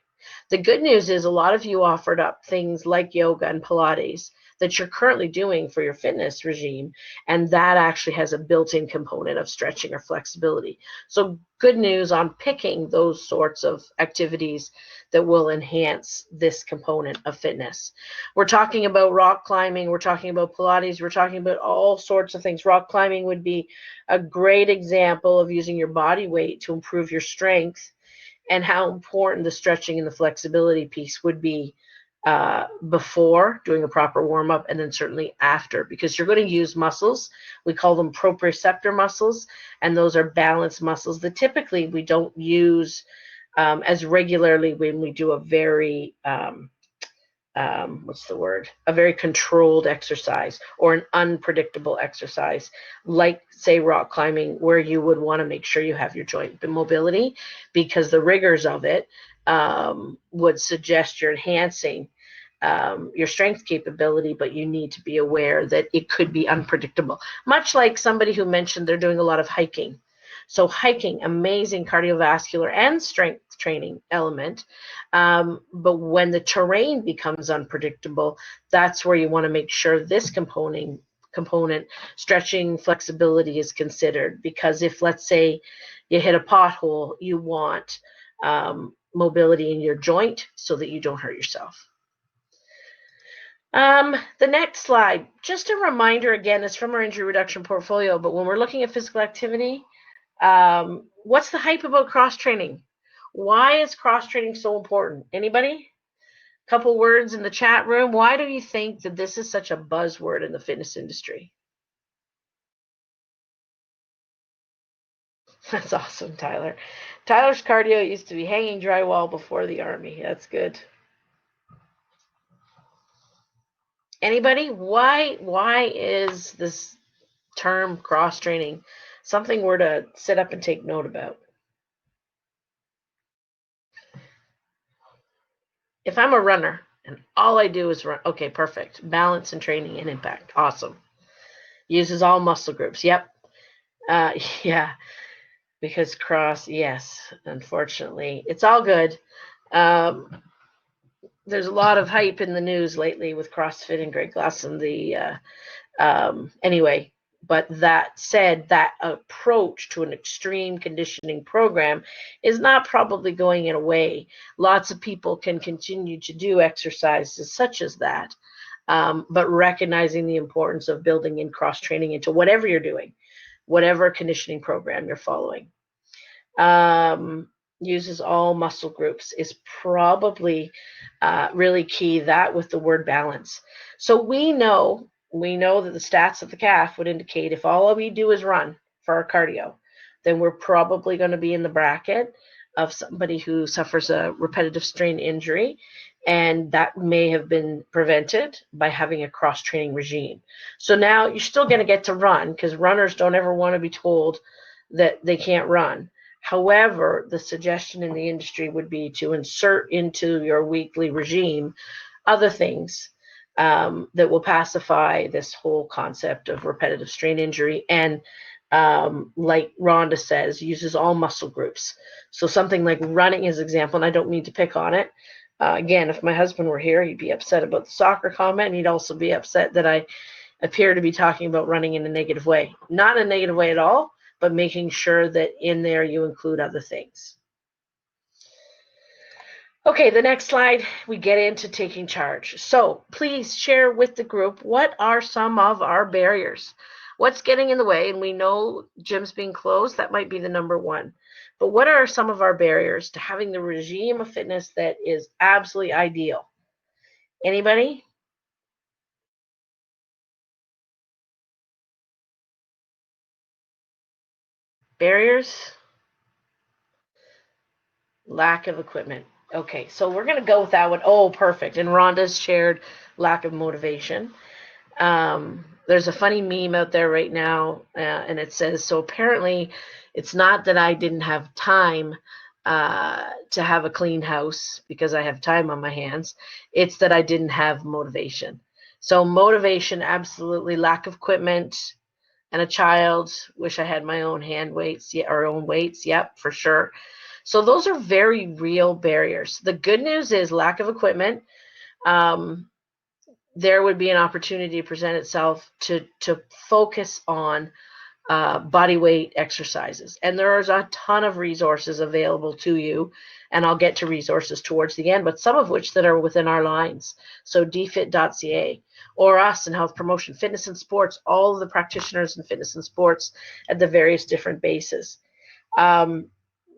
The good news is a lot of you offered up things like yoga and Pilates that you're currently doing for your fitness regime, and that actually has a built-in component of stretching or flexibility. So good news on picking those sorts of activities that will enhance this component of fitness. We're talking about rock climbing, we're talking about Pilates, we're talking about all sorts of things. Rock climbing would be a great example of using your body weight to improve your strength, and how important the stretching and the flexibility piece would be before doing a proper warm-up, and then certainly after, because you're going to use muscles. We call them proprioceptor muscles, and those are balance muscles that typically we don't use as regularly when we do a very what's the word? A very controlled exercise or an unpredictable exercise, like say rock climbing, where you would want to make sure you have your joint mobility, because the rigors of it would suggest you're enhancing your strength capability, but you need to be aware that it could be unpredictable. Much like somebody who mentioned they're doing a lot of hiking. So hiking, amazing cardiovascular and strength training element. But when the terrain becomes unpredictable, that's where you want to make sure this component, stretching, flexibility is considered. Because if, let's say, you hit a pothole, you want mobility in your joint so that you don't hurt yourself. The next slide, just a reminder again, is from our injury reduction portfolio, but when we're looking at physical activity, what's the hype about cross training? Why is cross training so important? Anybody? Couple words in the chat room. Why do you think that this is such a buzzword in the fitness industry? That's awesome, Tyler. Tyler's cardio used to be hanging drywall before the Army. That's good. Anybody? Why is this term cross training something we're to sit up and take note about? If I'm a runner and all I do is run, okay, perfect. Balance and training and impact. Awesome. Uses all muscle groups. Yep. Yeah. Because cross, yes, unfortunately. It's all good. There's a lot of hype in the news lately with CrossFit and Greg Glass and anyway, but that said, that approach to an extreme conditioning program is not probably going away. Lots of people can continue to do exercises such as that, but recognizing the importance of building in cross training into whatever you're doing, whatever conditioning program you're following. Uses all muscle groups is probably really key, that with the word balance. So we know that the stats of the calf would indicate if all we do is run for our cardio, then we're probably going to be in the bracket of somebody who suffers a repetitive strain injury, and that may have been prevented by having a cross-training regime. So now you're still going to get to run, because runners don't ever want to be told that they can't run. However, the suggestion in the industry would be to insert into your weekly regime other things that will pacify this whole concept of repetitive strain injury, and like Rhonda says, uses all muscle groups. So something like running is example, and I don't mean to pick on it. Again, if my husband were here, he'd be upset about the soccer comment, and he'd also be upset that I appear to be talking about running in a negative way. Not in a negative way at all, but making sure that in there you include other things. Okay, the next slide, we get into taking charge. So please share with the group, what are some of our barriers? What's getting in the way? And we know gyms being closed, that might be the number one. But what are some of our barriers to having the regime of fitness that is absolutely ideal? Anybody? Barriers? Lack of equipment. Okay, so we're going to go with that one. Oh, perfect. And Rhonda's shared lack of motivation. There's a funny meme out there right now, and it says, so apparently it's not that I didn't have time to have a clean house because I have time on my hands. It's that I didn't have motivation. So motivation, absolutely. Lack of equipment, and a child. Wish I had my own hand weights, or own weights. Yep, for sure. So those are very real barriers. The good news is lack of equipment. There would be an opportunity to present itself to focus on body weight exercises. And there's a ton of resources available to you. And I'll get to resources towards the end, but some of which that are within our lines. So dfit.ca, or us in health promotion, fitness and sports, all of the practitioners in fitness and sports at the various different bases.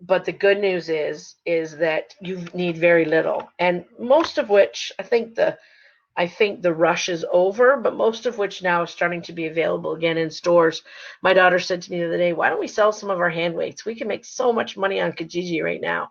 But the good news is that you need very little, and most of which I think the rush is over, but most of which now is starting to be available again in stores. My daughter said to me the other day, why don't we sell some of our hand weights? We can make so much money on Kijiji right now.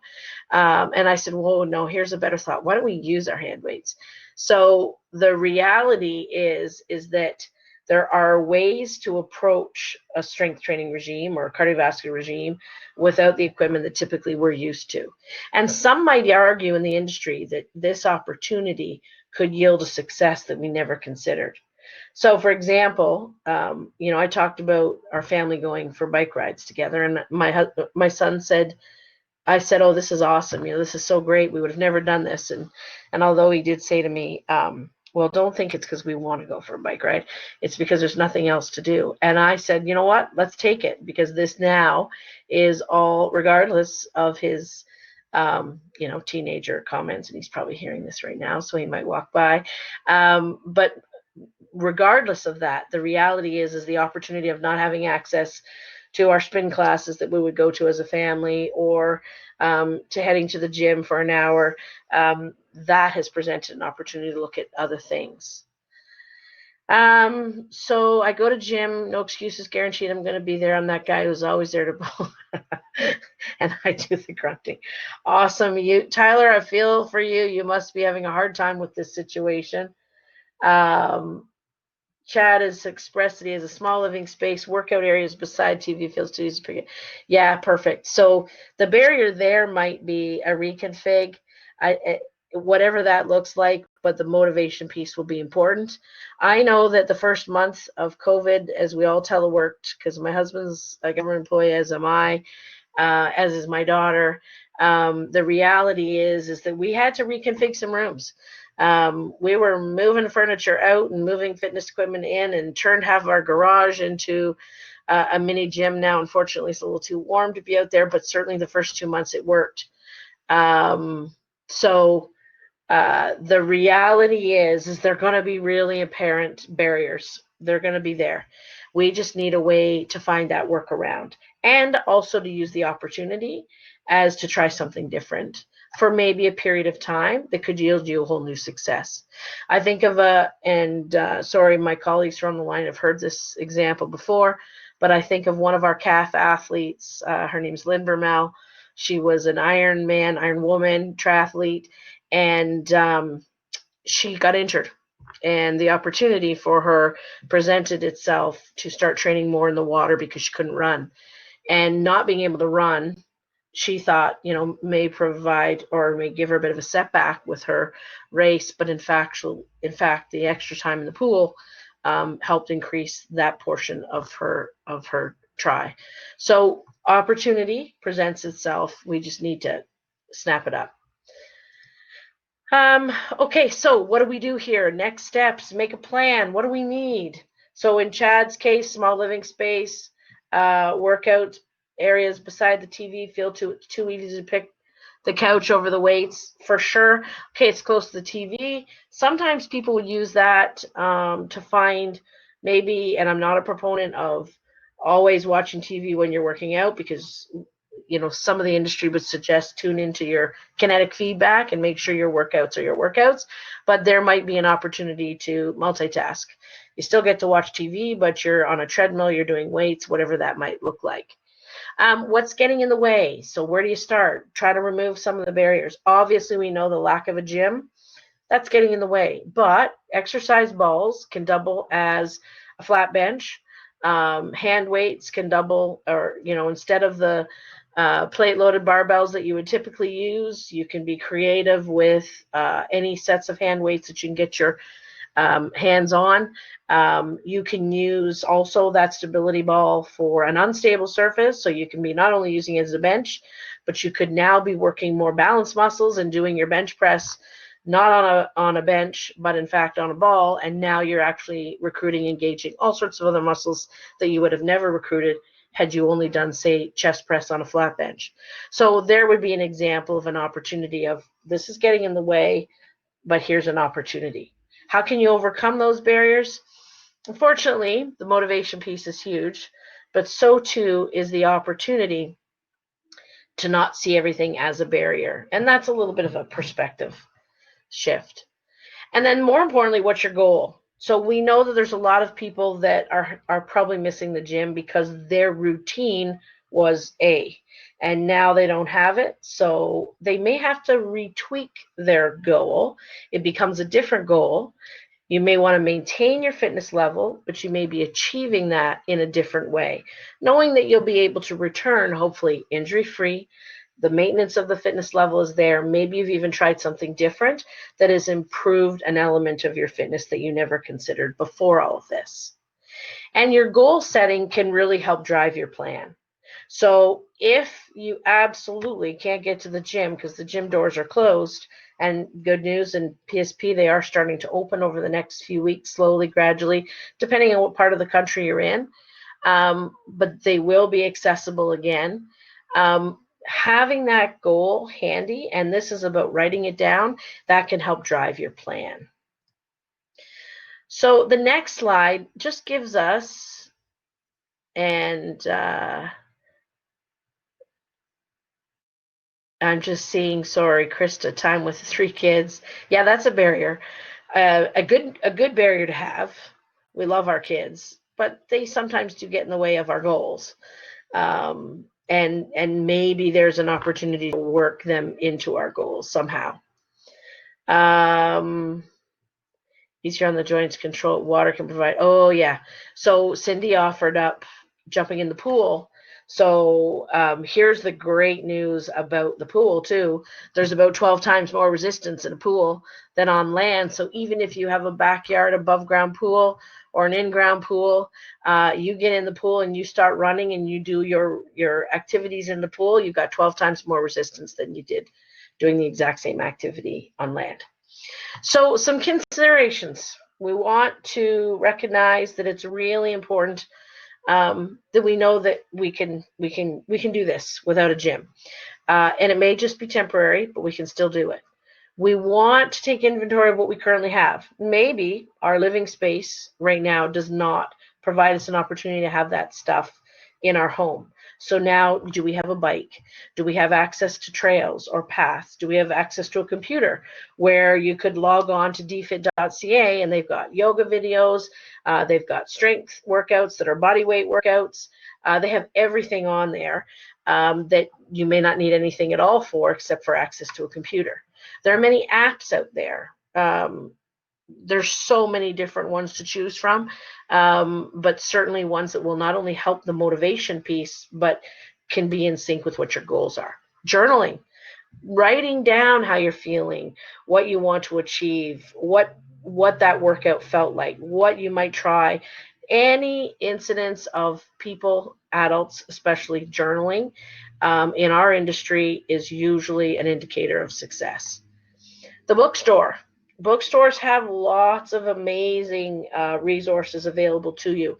And I said, whoa, no, here's a better thought. Why don't we use our hand weights? So the reality is that there are ways to approach a strength training regime or a cardiovascular regime without the equipment that typically we're used to. And some might argue in the industry that this opportunity could yield a success that we never considered. So, for example, I talked about our family going for bike rides together, and my son said, I said, "Oh, this is awesome! This is so great. We would have never done this." And although he did say to me, "Well, don't think it's because we want to go for a bike ride. It's because there's nothing else to do." And I said, "You know what? Let's take it, because this now is all, regardless of his, teenager comments, and he's probably hearing this right now, so he might walk by, but." Regardless of that, the reality is the opportunity of not having access to our spin classes that we would go to as a family, or to heading to the gym for an hour, that has presented an opportunity to look at other things. So I go to gym, no excuses guaranteed. I'm going to be there. I'm that guy who's always there to bowl. And I do the grunting. Awesome. Tyler, I feel for you. You must be having a hard time with this situation. Chad has expressed that he has a small living space, workout areas beside TV fields to use. Yeah, perfect. So the barrier there might be a reconfig, whatever that looks like, but the motivation piece will be important. I know that the first month of COVID, as we all teleworked, because my husband's a government employee, as am I, as is my daughter. The reality is that we had to reconfig some rooms. We were moving furniture out and moving fitness equipment in, and turned half of our garage into a mini gym. Now, unfortunately, it's a little too warm to be out there, but certainly the first 2 months it worked. So the reality is there going to be really apparent barriers. They're going to be there. We just need a way to find that workaround, and also to use the opportunity as to try something different for maybe a period of time that could yield you a whole new success. I think of sorry, my colleagues from the line have heard this example before, but I think of one of our CAF athletes. Her name's Lynn Bermel. She was an Iron Woman triathlete, and she got injured, and the opportunity for her presented itself to start training more in the water because she couldn't run. And not being able to run, she thought, may provide or may give her a bit of a setback with her race, but in fact, the extra time in the pool helped increase that portion of her try. So opportunity presents itself. We just need to snap it up. Okay, so what do we do here? Next steps, make a plan. What do we need? So in Chad's case, small living space, workout areas beside the TV, feel too easy to pick the couch over the weights, for sure. Okay, it's close to the TV. Sometimes people would use that to find maybe, and I'm not a proponent of always watching TV when you're working out, because some of the industry would suggest tune into your kinetic feedback and make sure your workouts are your workouts, but there might be an opportunity to multitask. You still get to watch TV, but you're on a treadmill, you're doing weights, whatever that might look like. What's getting in the way? So where do you start? Try to remove some of the barriers. Obviously, we know the lack of a gym, that's getting in the way, but exercise balls can double as a flat bench. Hand weights can double, or, instead of the plate loaded barbells that you would typically use, you can be creative with any sets of hand weights that you can get your hands on. You can use also that stability ball for an unstable surface, so you can be not only using it as a bench, but you could now be working more balance muscles and doing your bench press not on a bench, but in fact on a ball, and now you're actually recruiting, engaging all sorts of other muscles that you would have never recruited had you only done, say, chest press on a flat bench. So there would be an example of an opportunity of, this is getting in the way, but here's an opportunity. How can you overcome those barriers? Unfortunately, the motivation piece is huge, but so too is the opportunity to not see everything as a barrier. And that's a little bit of a perspective shift. And then more importantly, what's your goal? So we know that there's a lot of people that are probably missing the gym because their routine was A. and now they don't have it. So they may have to retweak their goal. It becomes a different goal. You may want to maintain your fitness level, but you may be achieving that in a different way, knowing that you'll be able to return, hopefully injury-free. The maintenance of the fitness level is there. Maybe you've even tried something different that has improved an element of your fitness that you never considered before all of this. And your goal setting can really help drive your plan. So if you absolutely can't get to the gym because the gym doors are closed, and good news in PSP, they are starting to open over the next few weeks, slowly, gradually, depending on what part of the country you're in. But they will be accessible again. Having that goal handy, and this is about writing it down, that can help drive your plan. So the next slide just gives us, and I'm just seeing, sorry, Krista, time with 3 kids. Yeah, that's a barrier. A good barrier to have. We love our kids, but they sometimes do get in the way of our goals. And maybe there's an opportunity to work them into our goals somehow. Easier on the joints, control water can provide. Oh yeah. So Cindy offered up jumping in the pool. So here's the great news about the pool too. There's about 12 times more resistance in a pool than on land. So even if you have a backyard above ground pool or an in-ground pool, you get in the pool and you start running and you do your activities in the pool, you've got 12 times more resistance than you did doing the exact same activity on land. So some considerations. We want to recognize that it's really important that we know that we can do this without a gym, and it may just be temporary, but we can still do it. We want to take inventory of what we currently have. Maybe our living space right now does not provide us an opportunity to have that stuff in our home. So now, do we have a bike? Do we have access to trails or paths? Do we have access to a computer where you could log on to dfit.ca and they've got yoga videos, they've got strength workouts that are body weight workouts. They have everything on there that you may not need anything at all for except for access to a computer. There are many apps out there. There's so many different ones to choose from, but certainly ones that will not only help the motivation piece, but can be in sync with what your goals are. Journaling, writing down how you're feeling, what you want to achieve, what that workout felt like, what you might try. Any incidents of people, adults especially, journaling in our industry is usually an indicator of success. The bookstore. Bookstores have lots of amazing resources available to you.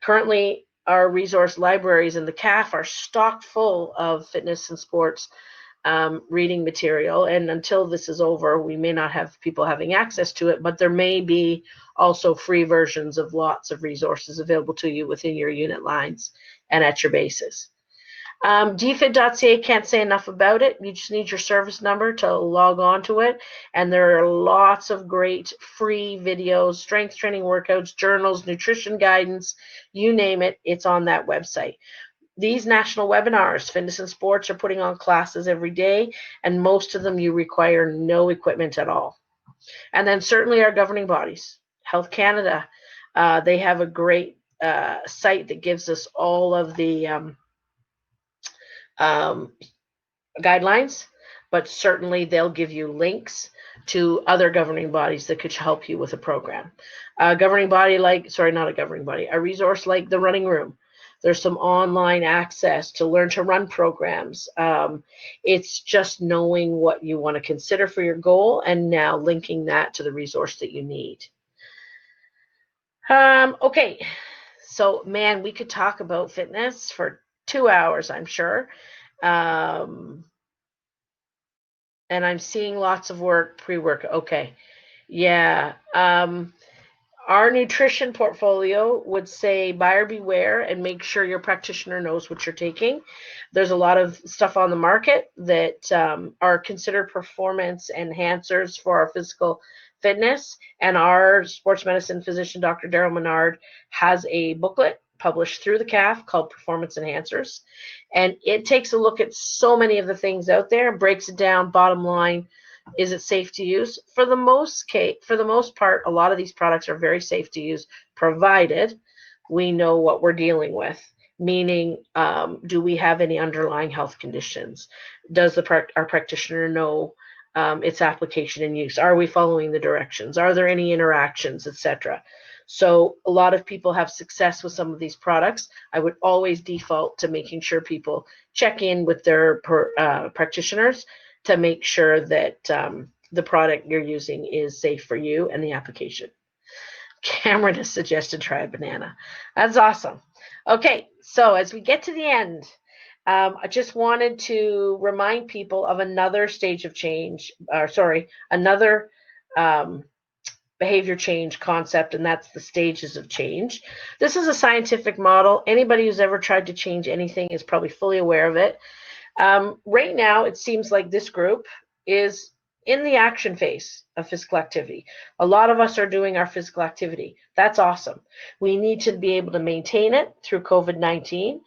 Currently, our resource libraries in the CAF are stocked full of fitness and sports reading material. And until this is over, we may not have people having access to it, but there may be also free versions of lots of resources available to you within your unit lines and at your bases. dfit.ca, can't say enough about it. You just need your service number to log on to it. And there are lots of great free videos, strength training workouts, journals, nutrition guidance, you name it, it's on that website. These national webinars, Fitness and Sports, are putting on classes every day, and most of them you require no equipment at all. And then certainly our governing bodies, Health Canada, they have a great site that gives us all of the guidelines, but certainly they'll give you links to other governing bodies that could help you with a program. A governing body like, sorry, not a governing body, a resource like the Running Room. There's some online access to learn to run programs. It's just knowing what you want to consider for your goal and now linking that to the resource that you need. Okay, so man, we could talk about fitness for 2 hours, I'm sure. And I'm seeing lots of work, pre-work. Okay. Yeah. Our nutrition portfolio would say buyer beware and make sure your practitioner knows what you're taking. There's a lot of stuff on the market that are considered performance enhancers for our physical fitness. And our sports medicine physician, Dr. Daryl Menard, has a booklet published through the CAF called Performance Enhancers. And it takes a look at so many of the things out there and breaks it down. Bottom line, is it safe to use? For the most part, a lot of these products are very safe to use, provided we know what we're dealing with. Meaning, do we have any underlying health conditions? Does our practitioner know its application and use? Are we following the directions? Are there any interactions, etc.? So a lot of people have success with some of these products. I would always default to making sure people check in with their practitioners to make sure that the product you're using is safe for you and the application. Cameron has suggested try a banana. That's awesome. Okay, so as we get to the end, I just wanted to remind people of another stage of change, another behavior change concept, and that's the stages of change. This is a scientific model. Anybody who's ever tried to change anything is probably fully aware of it. Right now, it seems like this group is in the action phase of physical activity. A lot of us are doing our physical activity. That's awesome. We need to be able to maintain it through COVID-19.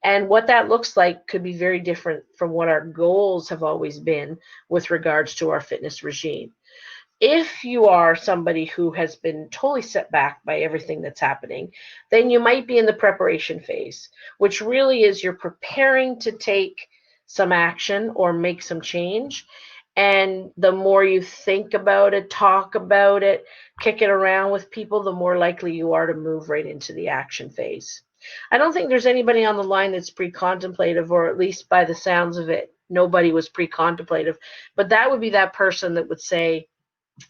And what that looks like could be very different from what our goals have always been with regards to our fitness regime. If you are somebody who has been totally set back by everything that's happening, then you might be in the preparation phase, which really is you're preparing to take some action or make some change. And the more you think about it, talk about it, kick it around with people, the more likely you are to move right into the action phase. I don't think there's anybody on the line that's pre-contemplative, or at least by the sounds of it, nobody was pre-contemplative. But that would be that person that would say,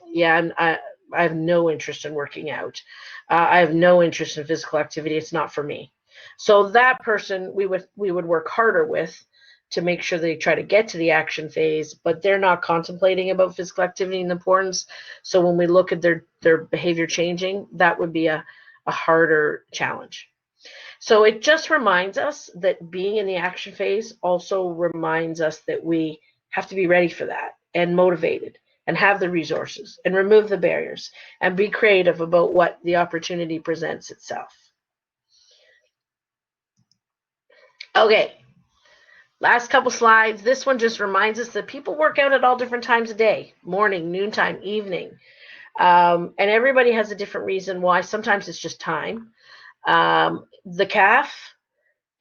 yeah, I have no interest in working out. I have no interest in physical activity. It's not for me. So that person we would work harder with to make sure they try to get to the action phase, but they're not contemplating about physical activity and importance. So when we look at their behavior changing, that would be a harder challenge. So it just reminds us that being in the action phase also reminds us that we have to be ready for that and motivated and have the resources and remove the barriers and be creative about what the opportunity presents itself. Okay, last couple slides. This one just reminds us that people work out at all different times of day, morning, noontime, evening. And everybody has a different reason why. Sometimes it's just time. The CAF,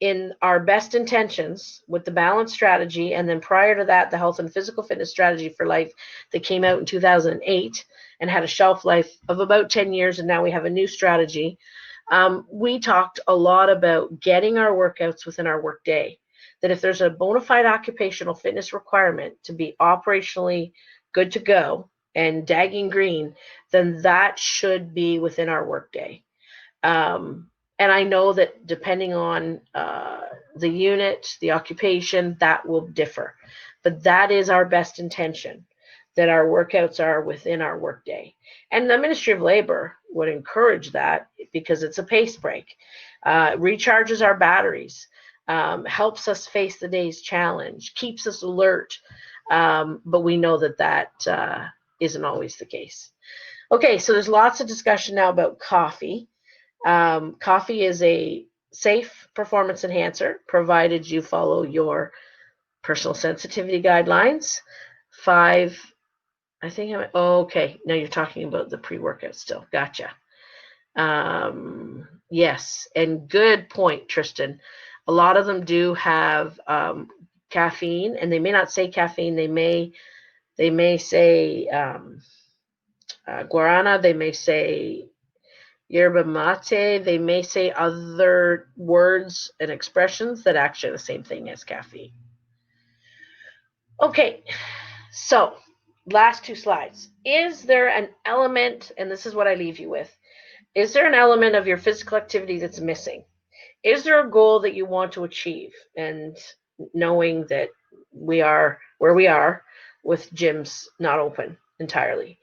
in our best intentions with the balanced strategy, and then prior to that, the health and physical fitness strategy for life that came out in 2008 and had a shelf life of about 10 years, and now we have a new strategy. We talked a lot about getting our workouts within our work day, that if there's a bona fide occupational fitness requirement to be operationally good to go and dagging green, then that should be within our work day. And I know that depending on the unit, the occupation, that will differ. But that is our best intention, that our workouts are within our workday. And the Ministry of Labor would encourage that because it's a pace break. Recharges our batteries, helps us face the day's challenge, keeps us alert. But we know that isn't always the case. Okay, so there's lots of discussion now about coffee. Coffee is a safe performance enhancer, provided you follow your personal sensitivity guidelines. 5, I think okay, now you're talking about the pre-workout still. Gotcha. Yes, and good point, Tristan. A lot of them do have caffeine, and they may not say caffeine. They may say guarana. They may say yerba mate. They may say other words and expressions that actually are the same thing as caffeine. Okay, so last 2 slides. Is there an element, and this is what I leave you with, is there an element of your physical activity that's missing? Is there a goal that you want to achieve? And knowing that we are where we are with gyms not open entirely.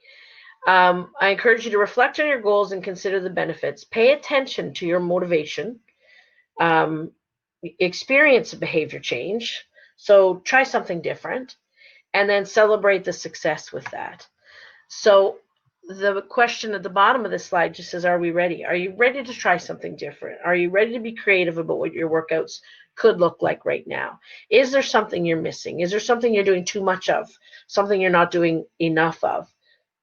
I encourage you to reflect on your goals and consider the benefits. Pay attention to your motivation. Experience a behavior change. So try something different, and then celebrate the success with that. So the question at the bottom of the slide just says, are we ready? Are you ready to try something different? Are you ready to be creative about what your workouts could look like right now? Is there something you're missing? Is there something you're doing too much of? Something you're not doing enough of?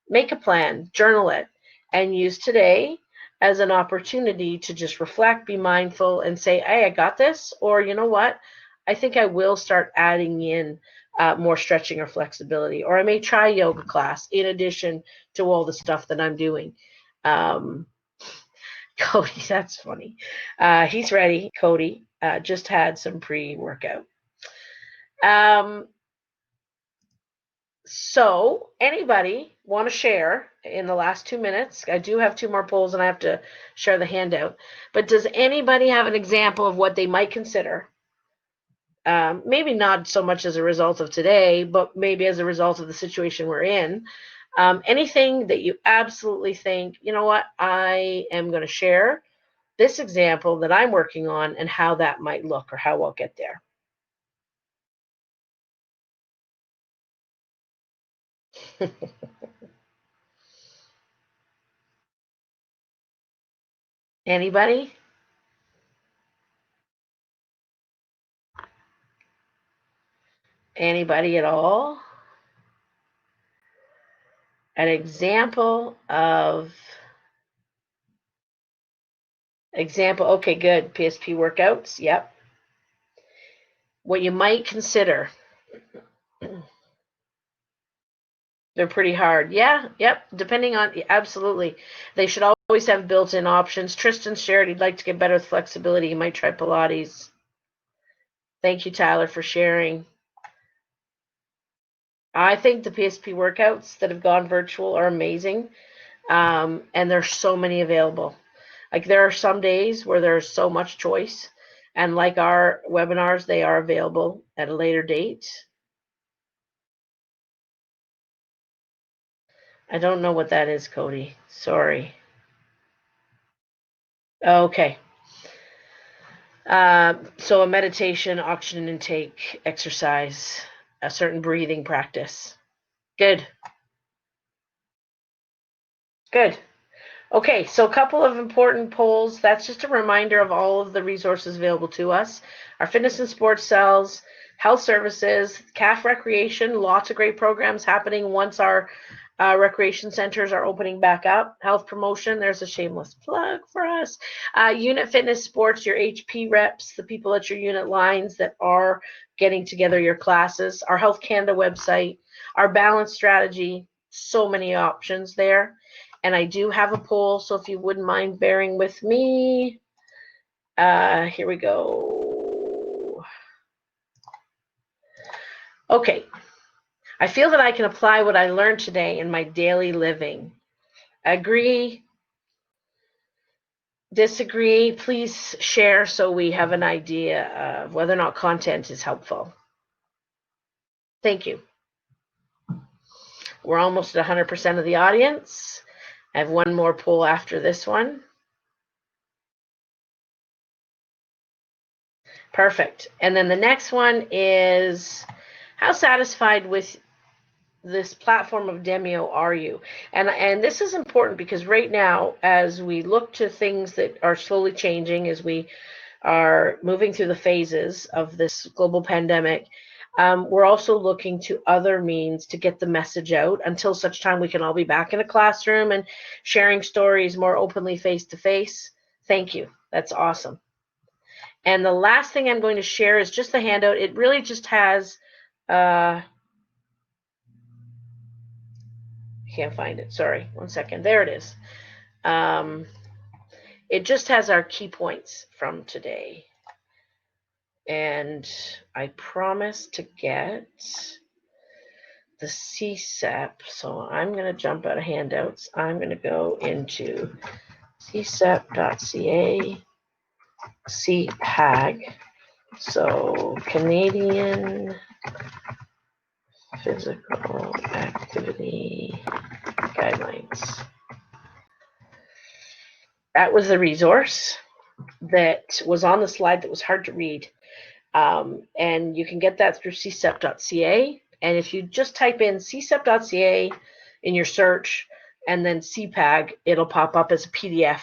Make a plan, journal it, and use today as an opportunity to just reflect, be mindful, and say, hey, I got this. Or, you know what? I think I will start adding in more stretching or flexibility. Or I may try yoga class in addition to all the stuff that I'm doing. Cody, that's funny. He's ready. Cody just had some pre-workout. So anybody want to share in the last 2 minutes? I do have 2 more polls and I have to share the handout. But does anybody have an example of what they might consider? Maybe not so much as a result of today, but maybe as a result of the situation we're in. Anything that you absolutely think, you know what, I am going to share this example that I'm working on and how that might look or how I'll get there. Anybody? Anybody at all? An example, okay, good. PSP workouts, yep. What you might consider. They're pretty hard. Yeah, yep. Depending on, absolutely. They should always have built-in options. Tristan shared he'd like to get better with flexibility. He might try Pilates. Thank you, Tyler, for sharing. I think the PSP workouts that have gone virtual are amazing. And there's so many available. Like there are some days where there's so much choice. And like our webinars, they are available at a later date. I don't know what that is, Cody. Sorry. Okay. So a meditation, oxygen intake, exercise, a certain breathing practice. Good. Good. Okay, so a couple of important polls. That's just a reminder of all of the resources available to us. Our fitness and sports cells, health services, CAF recreation, lots of great programs happening once our recreation centers are opening back up. Health promotion, there's a shameless plug for us. Unit fitness sports, your HP reps, the people at your unit lines that are getting together your classes. Our Health Canada website, our balance strategy, so many options there. And I do have a poll, so if you wouldn't mind bearing with me. Here we go. Okay. I feel that I can apply what I learned today in my daily living. Agree? Disagree? Please share so we have an idea of whether or not content is helpful. Thank you. We're almost at 100% of the audience. I have one more poll after this one. Perfect. And then the next one is, how satisfied with this platform of Demio are you? And this is important because right now, as we look to things that are slowly changing, as we are moving through the phases of this global pandemic, we're also looking to other means to get the message out until such time we can all be back in a classroom and sharing stories more openly face to face. Thank you. That's awesome. And the last thing I'm going to share is just the handout. It really just has, can't find it. Sorry, 1 second. There it is. It just has our key points from today. And I promise to get the CSEP. So I'm going to jump out of handouts. I'm going to go into csep.ca, CPAG. So Canadian Physical Activity Guidelines. That was the resource that was on the slide that was hard to read. And you can get that through csep.ca. And if you just type in csep.ca in your search, and then CPAG, it'll pop up as a PDF.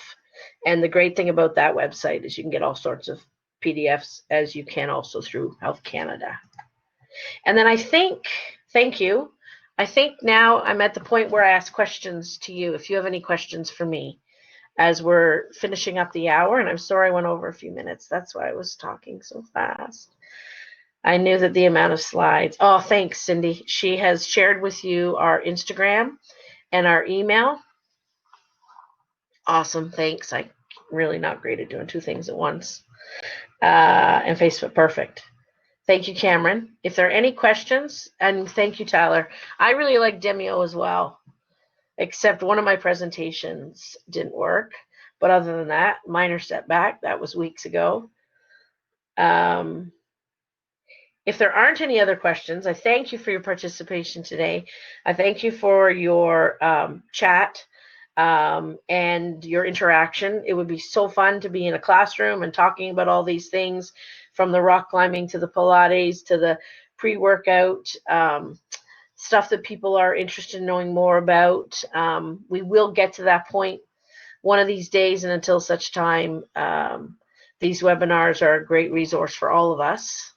And the great thing about that website is you can get all sorts of PDFs, as you can also through Health Canada. And then thank you. I think now I'm at the point where I ask questions to you. If you have any questions for me as we're finishing up the hour, and I'm sorry I went over a few minutes. That's why I was talking so fast. I knew that the amount of slides. Oh, thanks, Cindy. She has shared with you our Instagram and our email. Awesome. Thanks. I'm really not great at doing two things at once. And Facebook. Perfect. Thank you, Cameron. If there are any questions, and thank you, Tyler. I really like Demio as well, except one of my presentations didn't work. But other than that, minor setback. That was weeks ago. If there aren't any other questions, I thank you for your participation today. I thank you for your chat and your interaction. It would be so fun to be in a classroom and talking about all these things, from the rock climbing to the Pilates to the pre-workout stuff that people are interested in knowing more about. We will get to that point one of these days, and until such time, these webinars are a great resource for all of us.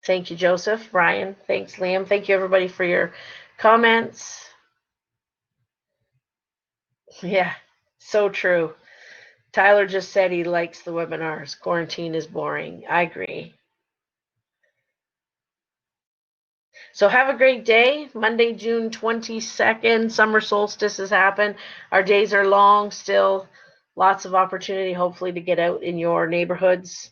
Thank you, Joseph, Brian. Thanks, Liam. Thank you, everybody, for your comments. Yeah, so true. Tyler just said he likes the webinars. Quarantine is boring. I agree. So have a great day. Monday, June 22nd, summer solstice has happened. Our days are long still. Lots of opportunity, hopefully, to get out in your neighborhoods,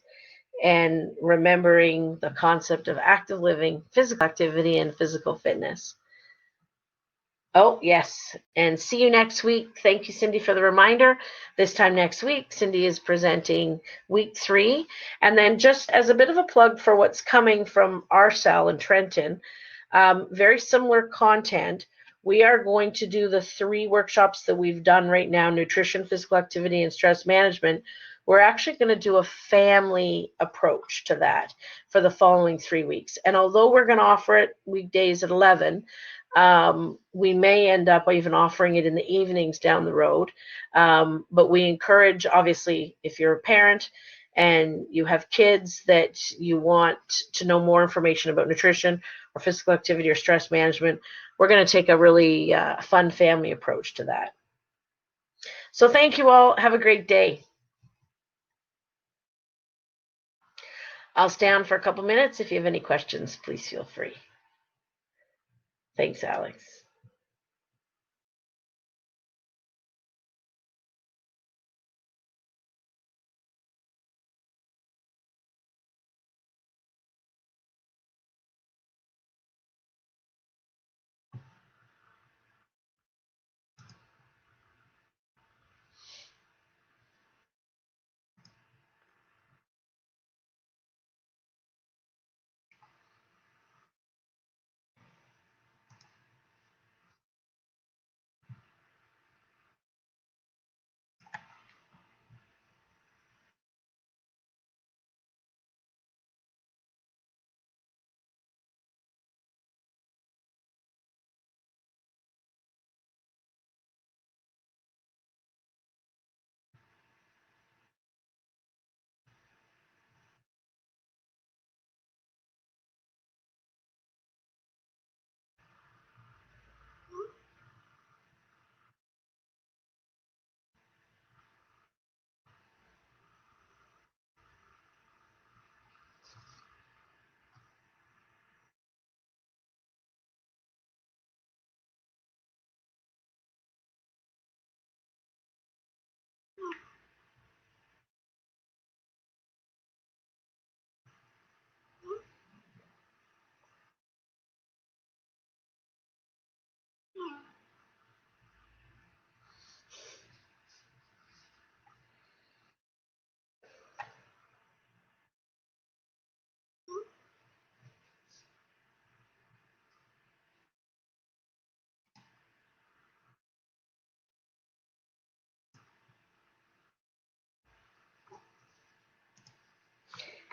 and remembering the concept of active living, physical activity, and physical fitness. Oh, yes. And see you next week. Thank you, Cindy, for the reminder. This time next week, Cindy is presenting week 3. And then just as a bit of a plug for what's coming from our cell in Trenton, very similar content. We are going to do the 3 workshops that we've done right now: nutrition, physical activity, and stress management. We're actually going to do a family approach to that for the following 3 weeks. And although we're going to offer it weekdays at 11, we may end up even offering it in the evenings down the road. But we encourage, obviously, if you're a parent and you have kids that you want to know more information about nutrition or physical activity or stress management, we're going to take a really fun family approach to that. So thank you all. Have a great day. I'll stay on for a couple minutes. If you have any questions, please feel free. Thanks, Alex.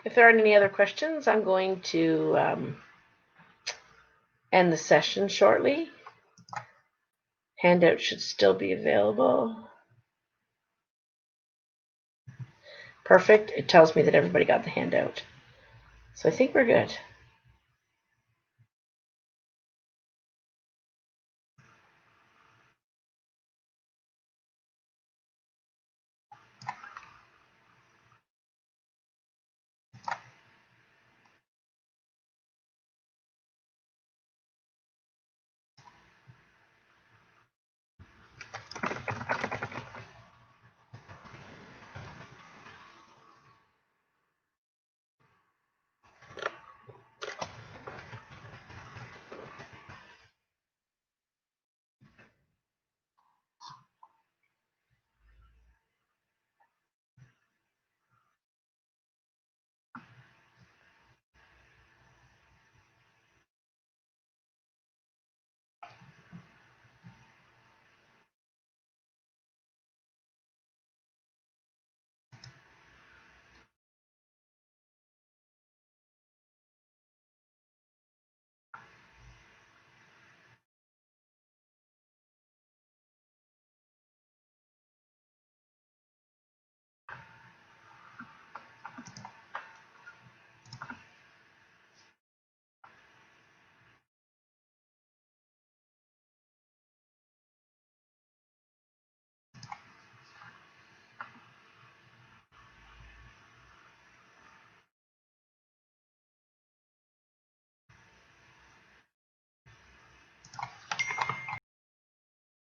If there aren't any other questions, I'm going to end the session shortly. Handout should still be available. Perfect. It tells me that everybody got the handout. So I think we're good.